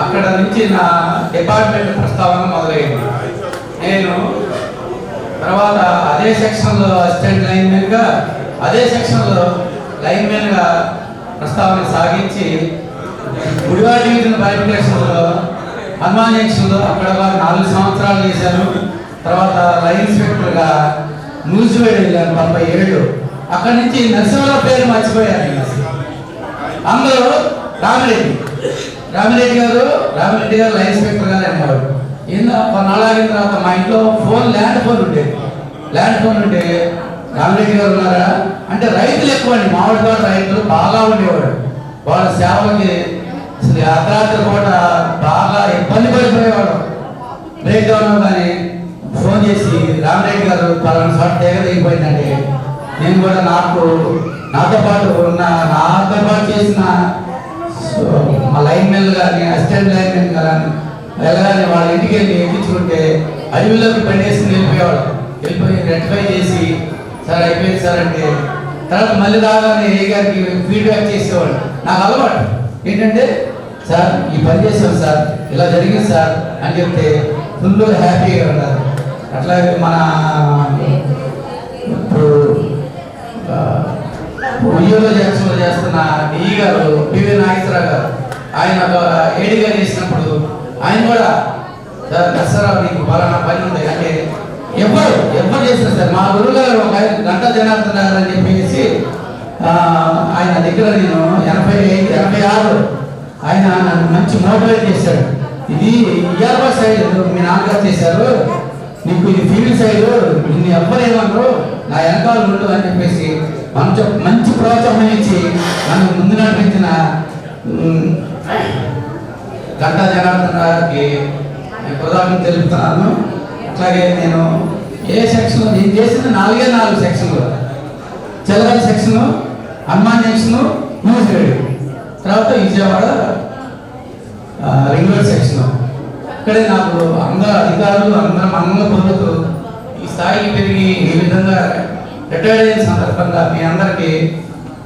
అక్కడ నుంచి నా డిపార్ట్మెంట్ ప్రస్తావన మొదలైంది. నేను తర్వాత అదే సెక్షన్లో అసిస్టెంట్ లైన్మెన్గా, అదే సెక్షన్లో లైన్మెన్గా ప్రస్తావన సాగించి గుడివాడ డివిజన్ బైఫికేషన్లో హనుమాన్ జంక్షన్లో అక్కడ 4 సంవత్సరాలు చేశాను. తర్వాత లైన్ ఇన్స్పెక్టర్గా నూజివేడ్ వెళ్ళాను 37. అక్కడి నుంచి నరసింహరావు పేరు మర్చిపోయాను. అందరూ రామిరెడ్డి గారు లైన్ ఇన్స్పెక్టర్ గారు అనేవారు. కొన్నాళ్ళు ఆగిన తర్వాత మా ఇంట్లో ల్యాండ్ ఫోన్ ఉంటే రామిరెడ్డి గారు ఉన్నారా అంటే రైతులు ఎక్కువ అండి, మామిడి తోట రైతులు బాగా ఉండేవాడు. వాళ్ళ సేవలకి అసలు అర్ధరాత్రి పూట బాగా ఇబ్బంది పడిపోయేవాడు. బ్రేక్ డౌన్ కానీ ఫోన్ చేసి రామిరెడ్డి గారు పలానా చోట దిగిపోయిందండి. నేను కూడా నాతో పాటు చేసిన మా లైన్మెన్ కానీ అసిస్టెంట్ లైన్మెన్ కానీ వెళ్ళగానే వాళ్ళ ఇంటికి వెళ్ళి ఎక్కించుకుంటే అడవిలోకి పనిచేసి వెళ్ళిపోయి రెక్టిఫై చేసి సార్ అయిపోయింది సార్ అంటే తర్వాత మళ్ళీ రాగానే ఏ గారికి ఫీడ్బ్యాక్ చేసేవాడు. నాకు అలవాటు ఏంటంటే సార్ ఈ పని చేసాం సార్, ఇలా జరిగింది సార్ అని చెప్తే ఫుల్ హ్యాపీగా ఉన్నారు. అట్లాగే మన ఇప్పుడు ఉయ్యూలో జంక్షన్లో చేస్తున్న డిఈ గారు పివి నాగేశ్వరరావు గారు, ఆయన ఏడీగా చేసినప్పుడు ఆయన కూడా సార్ దసరా మీకు పలానా పని ఉంది అంటే ఎవరు చేస్తారు సార్. మా గురువు గారు ఒక గంటా జనార్దన్ గారు అని చెప్పేసి ఆయన దగ్గర నేను 86 ఆయన నన్ను మంచి మోటివేట్ చేశాడు. ఇది ఇయర్బా సైడ్ మీ నాన్నగారు చేశారు, నీకు ఇది ఫీల్డ్ సైడ్, నిన్ను ఎవ్వరు ఏమన్నారు, నా వెనకాల ఉండు అని చెప్పేసి మంచి ప్రోత్సాహం ఇచ్చి నన్ను ముందు నడిపించిన గంటా జనార్దన్ గారికి కృతజ్ఞతలు తెలుపుతున్నాను. అట్లాగే నేను నేను చేసిన 4 సెక్షన్లు, చిల్లర సెక్షను, హనుమాన్ జంక్షను, న్యూజివేడ్, తర్వాత విజయవాడ రింగ్ రోడ్ సెక్షను. ఇక్కడే నాకు అందరూ అధికారులు అందరం అన్నంగా పొందుతూ ఈ స్థాయికి పెరిగి ఈ విధంగా రిటైర్డ్ అయిన సందర్భంగా మీ అందరికీ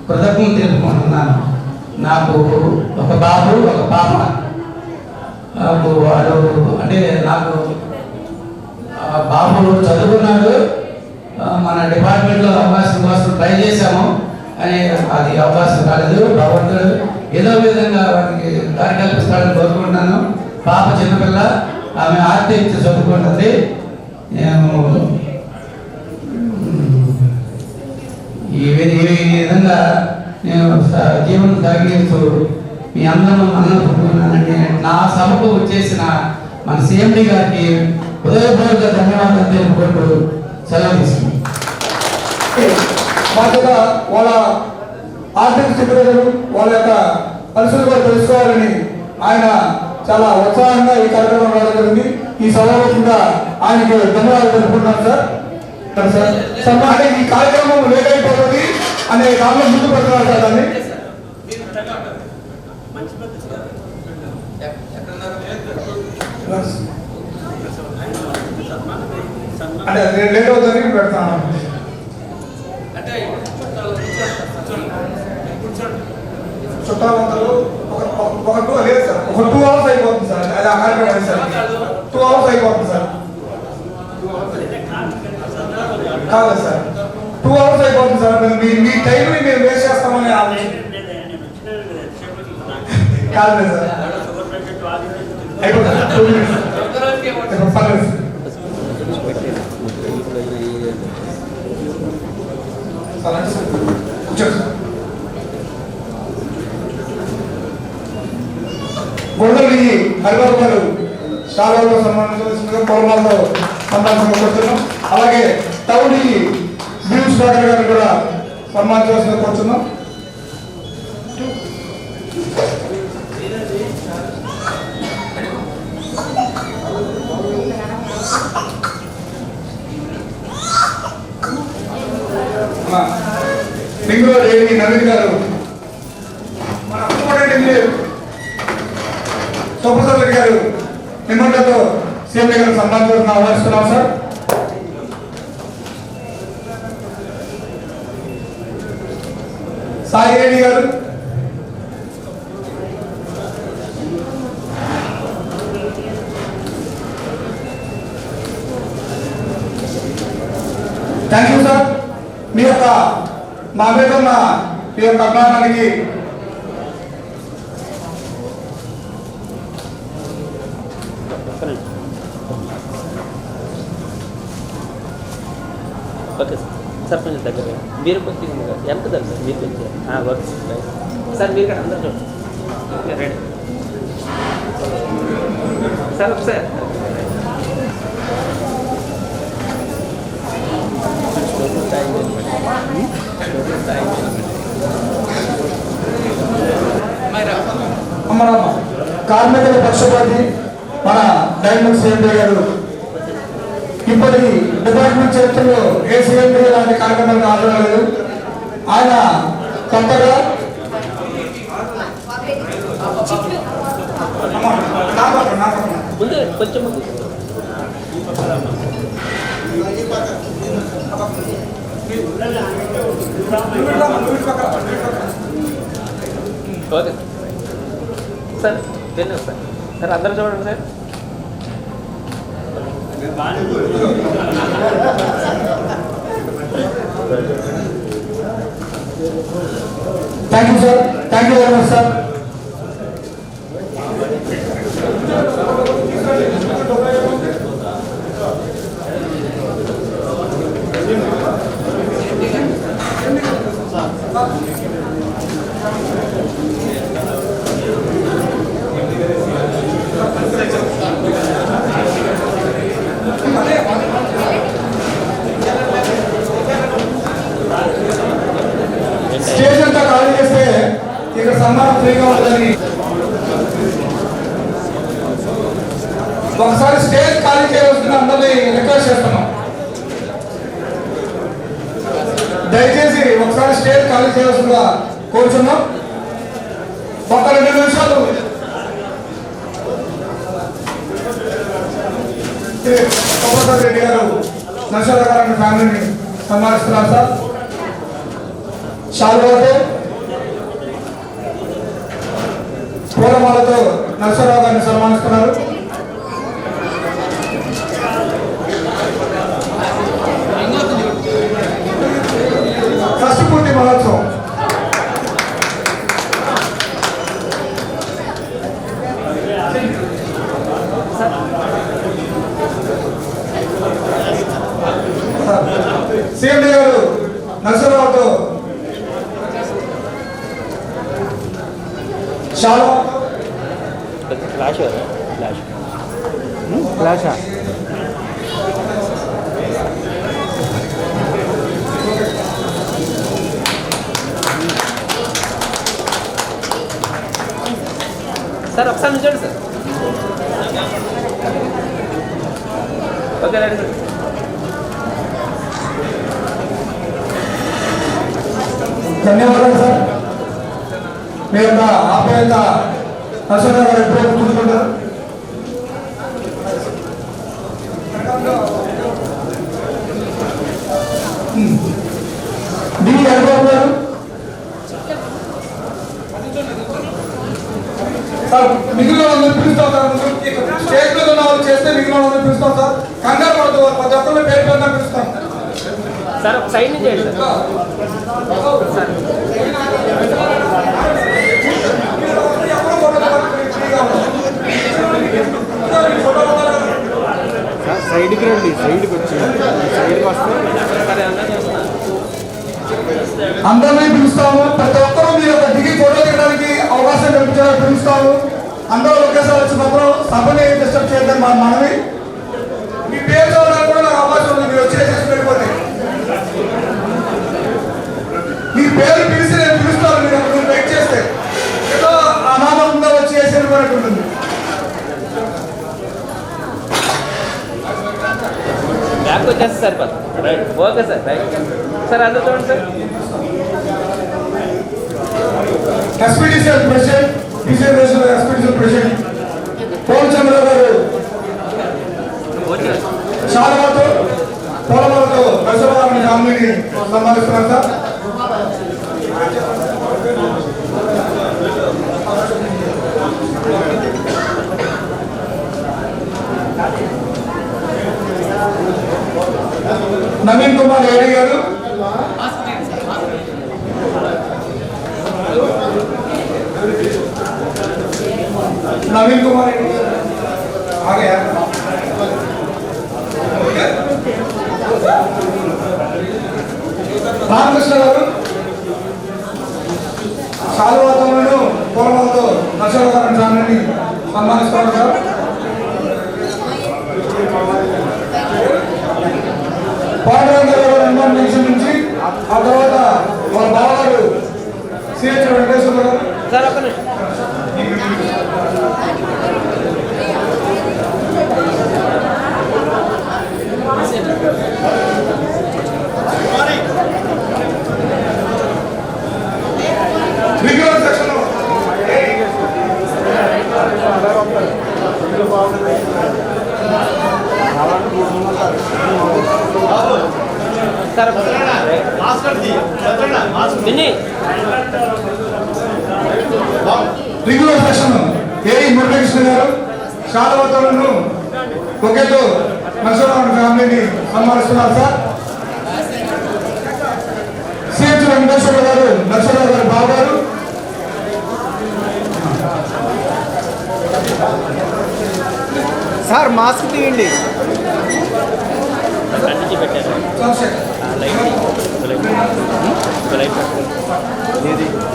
కృతజ్ఞతలు తెలుపుకుంటున్నాను. నాకు ఒక బాబు ఒక పాప. వాడు అంటే నాకు బాబు చదువుకున్నాడు, మన డిపార్ట్మెంట్లో అవకాశం కోసం ట్రై చేశాము అని అది అవకాశం కాలేదు. భగవంతుడు ఏదో విధంగా వారికి దారి కల్పిస్తాడని కోరుకుంటున్నాను. పాప చిన్నపిల్ల, ఆమె ఆర్టీ ఇచ్చి చదువుకుంటుంది. నేను ఈ విధంగా నేను జీవనం సాగిస్తూ మీ అందరూ అన్నట్టుకున్నానండి. నా సభకు వచ్చేసిన మన సిఎండి గారికి హృదయపూర్వక ధన్యవాదాలు తెలుపుకుంటూ సెలవు తీసుకుంటాం. బాధ్యత వాళ్ళ ఆర్థిక స్థితిగతులు వాళ్ళ యొక్క పరిస్థితులు కూడా తెలుసుకోవాలని ఆయన చాలా ఉత్సాహంగా ఈ కార్యక్రమం రావడం జరిగింది. ఈ సభాముఖంగా ఆయనకి ధన్యవాదాలు తెలుపుకుంటున్నాను సార్. అంటే ఈ కార్యక్రమం లేట్ అయిపోతుంది అనే దానిలో ముందు పెడుతున్నారు సార్. దాన్ని అంటే లేట్ అవుతుంది పెడతాను. చుట్టాలందరూ ఒక 2 లేదు సార్, ఒక 2 hours అయిపోతుంది సార్. అది ఆ కార్యక్రమం సార్ 2 hours అయిపోతుంది సార్. కాదు సార్ 2 hours అయిపోతుంది సార్. మీ టైంని మేము వేస్ట్ చేస్తామని ఆలోచన కాదు సార్. అయిపోతుంది 2 minutes. గొడవలి హరిబాబు గారు శాలలో సంబంధించిన పొలమాలతో సన్మానించబడుతున్నాం. అలాగే టౌన్ బీవ్ సుధాకర్ గారు కూడా సన్మానించవలసిన కోరుతున్నాం. రింగ్ రోడ్ ఏడి నవీన్ గారు మన సుప్రసాద్ రెడ్డి గారు నిమ్మలతో సీఎం గారు సన్మానించాలని ఆహ్వానిస్తున్నాం సార్. సాయి రెడ్డి గారు, థ్యాంక్ యూ సార్. మీ యొక్క మా మీద ఉన్న ఈ యొక్క అభిమానానికి ఓకే సార్ కొంచెం దగ్గర మీరు కొద్దిగా ఎంత సార్ మీరు కొద్దిగా ఓకే సార్ మీరు ఇక్కడ అందరూ చూడండి రెడీ సార్ ఒకసారి అమ్మరమ్మ కార్మికుల పక్షపాతి మన డైమండ్ సీఎండీ గారు ఇప్పటికి డిపార్ట్మెంట్ చరిత్రలో ఏ సీఎండీ లాంటి కార్యక్రమాలకు హాజరలేదు. ఆయన కొత్తగా ముందు కొంచెం ముందు ఓకే సార్ వెళ్ళాం సార్ సార్ అందరూ చూడండి sir thank you sir, thank you very much sir. Stage అంతా ఖాళీ చేస్తే ఇక్కడ సన్మానం ఫ్రీగా ఉంటుందని ఒకసారి స్టేజ్ ఖాళీ చేయవలసిన అందరినీ రిక్వెస్ట్ చేస్తున్నాం. దయచేసి ఒకసారి స్టేజ్ ఖాళీ చేయవలసిందిగా కోరుచున్నాం. ఒక 2 నిమిషాలు గోపాల్ రెడ్డి గారు నరసింహరావు గారి ఫ్యామిలీని సన్మానిస్తున్నారు సార్. శాలువాతో పూలమాలతో నరసింహరావు గారిని సన్మానిస్తున్నారు. షష్ఠపూర్తి మహోత్సవం సీఎండీ గారు నరసింహరావుతో శాలువాతో ఫ్లాష్ ఫ్లాష్ ఫ్లాషా సార్ ఒకసారి నిల్చోండి సార్ ఓకే రెడీ సార్ ధన్యవాదాలు సార్. మీ యొక్క ఆప్యాయత నరసింహరావు గారు ఎప్పుడో గుర్తుంటారు. డి హరిబాబు గారు సార్, మిగిలిన వాళ్ళని పిలుస్తాం సార్. స్టేజ్ మీద ఉన్న వాళ్ళు చేస్తే మిగిలిన వాళ్ళని పిలుస్తాం సార్. కంగారు పడుతూ ప్రతి ఒక్కరిని పేరు పేరున పిలుస్తాం సార్. ఒక సైడ్ నుంచి చేయండి సార్. సైడ్కి రండి, సైడ్కి వచ్చి సైడ్కి వస్తే అందరినీ పిలుస్తాము. ప్రతి ఒక్కరూ మీరు ఒక దిగి ఫోటో తీయడానికి అవకాశం కల్పించాలని పిలుస్తాము. అందరూ ఒకేసారి వచ్చి మాత్రం సభని డిస్టర్బ్ చేయడం మా మనవి. మీ పేరు చదవడానికి కూడా నాకు అవకాశం ఉంది. మీరు వచ్చేసి వెళ్ళిపోతే మీ పేరు పిలిచి నేను పిలుస్తాను. మీరు అక్కడ వెయిట్ చేస్తే ఏదో అనామకంగా వచ్చి వేసి వెళ్ళిపోయినట్టు ఉంటుంది. బ్యాక్ వచ్చేస్తే సరిపోతుంది. Right okay sir. Right sir అందరూ చూడండి sir. SPDCL president, SPDCL president Pavan Chandra గారు శాలువాతో పూలమాలతో నరసింహరావు ఫ్యామిలీని సన్మానిస్తున్నారు సార్. నవీన్ కుమార్ రెడ్డి గారు नवीन कुमार आ गया రామకృష్ణ గారు శాలువాతో పూర్వంతో నరసింహగారి స్వామిని సన్మానిస్తారు సార్. పాండురంగ గారు ఎన్విరాన్మెంట్ నుంచి ఆ తర్వాత వాళ్ళ బావగారు సిహెచ్ వెంకటేశ్వర గారు సార్ ఒక నిమిషం. రెగ్యులర్ సెక్షన్ సార్ విని రెగ్యులర్ సెక్షన్ ఏఈ మురళీకృష్ణ గారు శాలవతలను ఒకేతో నరసింహరావు ఫ్యామిలీని సన్మానిస్తున్నారు సార్. సిహెచ్ వెంకటేశ్వర గారు నరసింహరావు గారి బాబు గారు సార్ మాస్క్ తీయండి. అన్నింటి పెట్టారు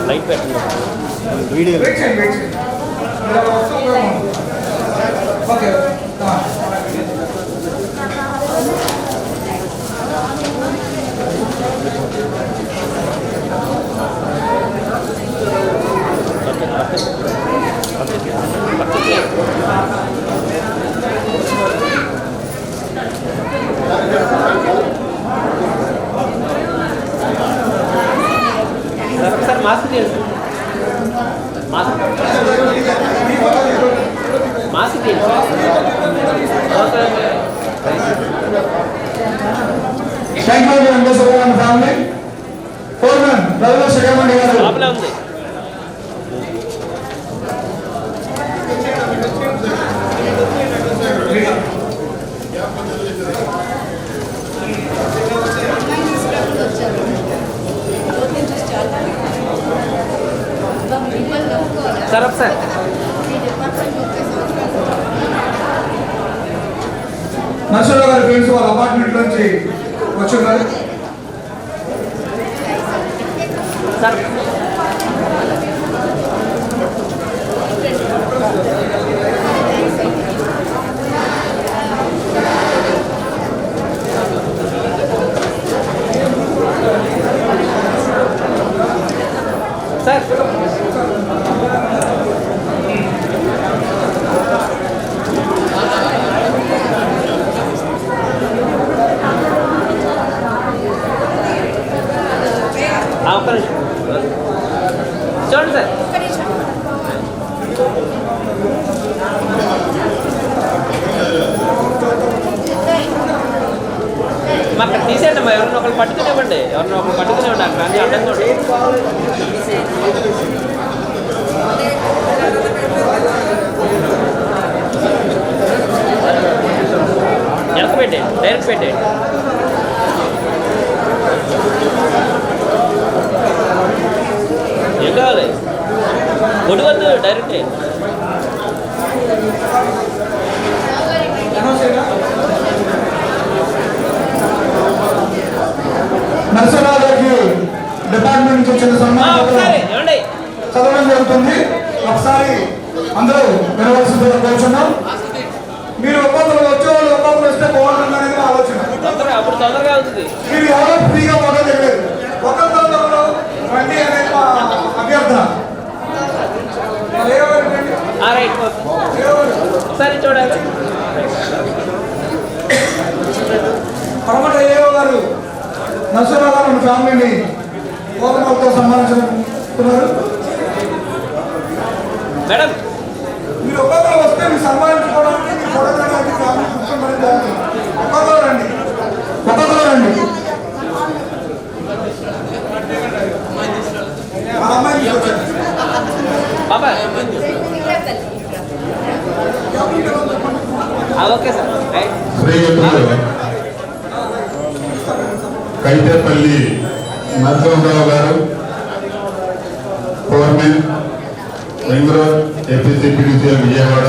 లైట్ పెట్టండి వీడియో ఓకే సార్ మాస్క్ తీయండి. మాస్క్ మాస్క్ తీయండి. శంకర్ వెంకటేశ్వర గారి ఫ్యామిలీ ఫోర్మెన్ రవిలో శేఖరమణి గారు లోపలే ఉంది. సార్ ఒకసారి నరసింహరావు గారి ఫ్రెండ్స్ వాళ్ళ అపార్ట్మెంట్ నుంచి వచ్చున్నారు. సార్ సార్ ఒక్క నిమిషం చూడండి సార్. మాకు తీసేయండి అమ్మా. ఎవరిని ఒకరు పట్టుకునివ్వండి. ఎవరిని ఒకరు పట్టుకునివ్వండి. అక్కడ అన్ని అడ్డం చూడండి. వెనక పెట్టేయండి. డైరెక్ట్ పెట్టేయండి. ఏం కావాలి గుడి వద్దు డైరెక్ట్. నరసింహరావు గారికి డిపార్ట్మెంట్ నుంచి వచ్చిన సన్మానం చదవడం జరుగుతుంది. ఒకసారి అందరూ వినవలసిందిగా కోరుచున్నాం. మీరు ఒక్కొక్కరు వచ్చేవాళ్ళు ఒక్కొక్కరు వస్తే బాగుంటుంది అనేది మా ఆలోచన. అప్పుడు తొందరగా అవుతుంది. మీరు ఎవరో ఫ్రీగా ఫోటో తెలియదు. ఒక్కొక్కరు రండి అనేది మా అభ్యర్థన. రైట్ ఒకసారి చూడాలి. పరమట ఏఓ గారు నరసింహరావు గారు ఫ్యామిలీని కోపంతో సన్మానించుతున్నారు. మేడం మీరు ఒక్కొక్కరు వస్తే మీరు సన్మానించుకోవడానికి మీరు ఫోటో తీయడానికి ఫ్యామిలీ కూర్చోండి. ఒక్కొక్కరు రండి. ఒక్కొక్కరు రండి. మా అమ్మాయిని తీసుకొచ్చారు. బాబా ఓకే సార్. శ్రీయుతులు కైతేపల్లి నరసింహరావు గారు ఫోర్మెన్ బెంగళూరు ఏపీసీపీడీసీఎల్ విజయవాడ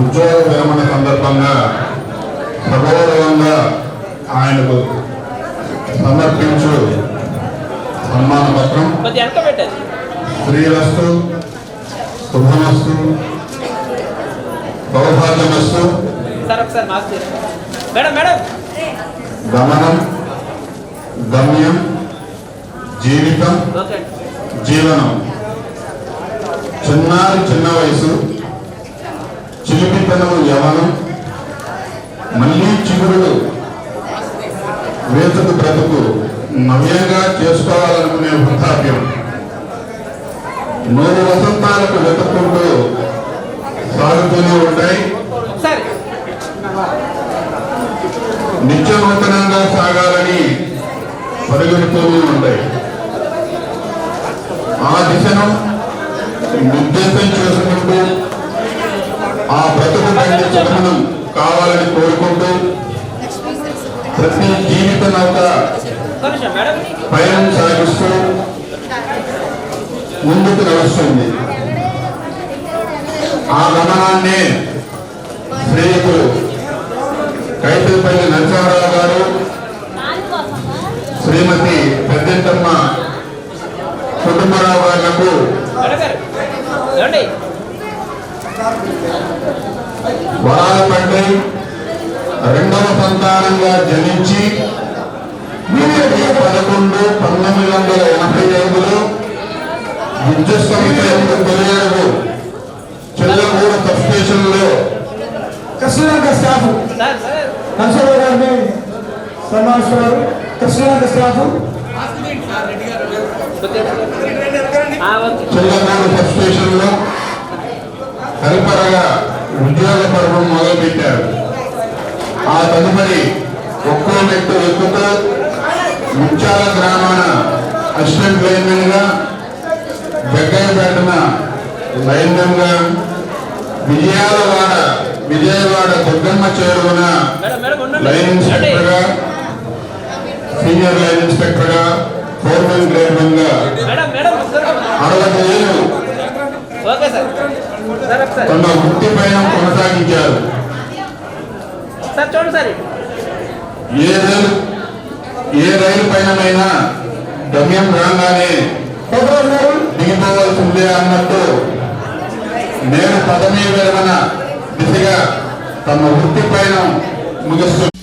ఉద్యోగ విరమణ సందర్భంగా సగౌరవంగా ఆయనకు సమర్పించు సన్మాన పత్రం. శ్రీరస్తు, శుభమస్తు, సౌభాగ్యమస్తు, గమనం, గమ్యం, జీవితం, జీవనం. చిన్నారి చిన్న వయసు, చిలిపితనము యవనం, మళ్ళీ చిగురుడు వేతుకు బ్రతుకు నవ్యంగా చేసుకోవాలనుకునే వృద్ధాప్యం. 100 వసంతాలకు వెతుక్కుంటూ సాగుతూనే ఉంటాయి, నిత్య నూతనంగా సాగాలని పరిగెడుతూనే ఉంటాయి. ఆ దిశను నిర్దేశం చేసుకుంటూ ఆ బ్రతుకు కంటే సుఖనం కావాలని కోరుకుంటూ ప్రతి జీవిత నౌక పయనం సాగిస్తూ ముందుకు నడుస్తుంది. ఆ గమనాన్ని శ్రీయుతులు కైతేపల్లి నరసింహారావు గారు, శ్రీమతి పెద్దంటమ్మ కుటుంబరావు గారులకు వరాల పండి రెండవ సంతానంగా జనించి 11/1985లో విద్యుత్ సంస్థ తొలియడము చెల్లగూడ సబ్ స్టేషన్లో కృష్ణలంక స్టాఫ్ నరసింహారావు గారిని సన్మానిస్తున్నారు. కృష్ణలంక స్టాఫ్ చెల్లగూడ సబ్ స్టేషన్లో హరిపరగా ఉద్యోగ పర్వం మొదలుపెట్టారు. ఆ తదుపరి ఒక్కో మెట్టు ఎక్కుతూ ముత్యాల గ్రామాన అసిస్టెంట్ లైన్మెన్ గా, జగ్గయ్యపేటన లైన్మెన్ గా, విజయవాడ దుర్గమ్మ చేరువున లైన్ ఇన్స్పెక్టర్ గా, సీనియర్ లైన్ ఇన్స్పెక్టర్ గా, ఫోర్మెన్ గ్రేడ్ 1 గా 60 ఏళ్ళు తన వృత్తి పైన కొనసాగించారు. ఏ రైలు పైనమైనా గమ్యం రాగానే దిగిపోవాల్సిందే అన్నట్టు నేడు పదవీ విరమణ దిశగా తమ వృత్తి పైన ముగిస్తున్నారు.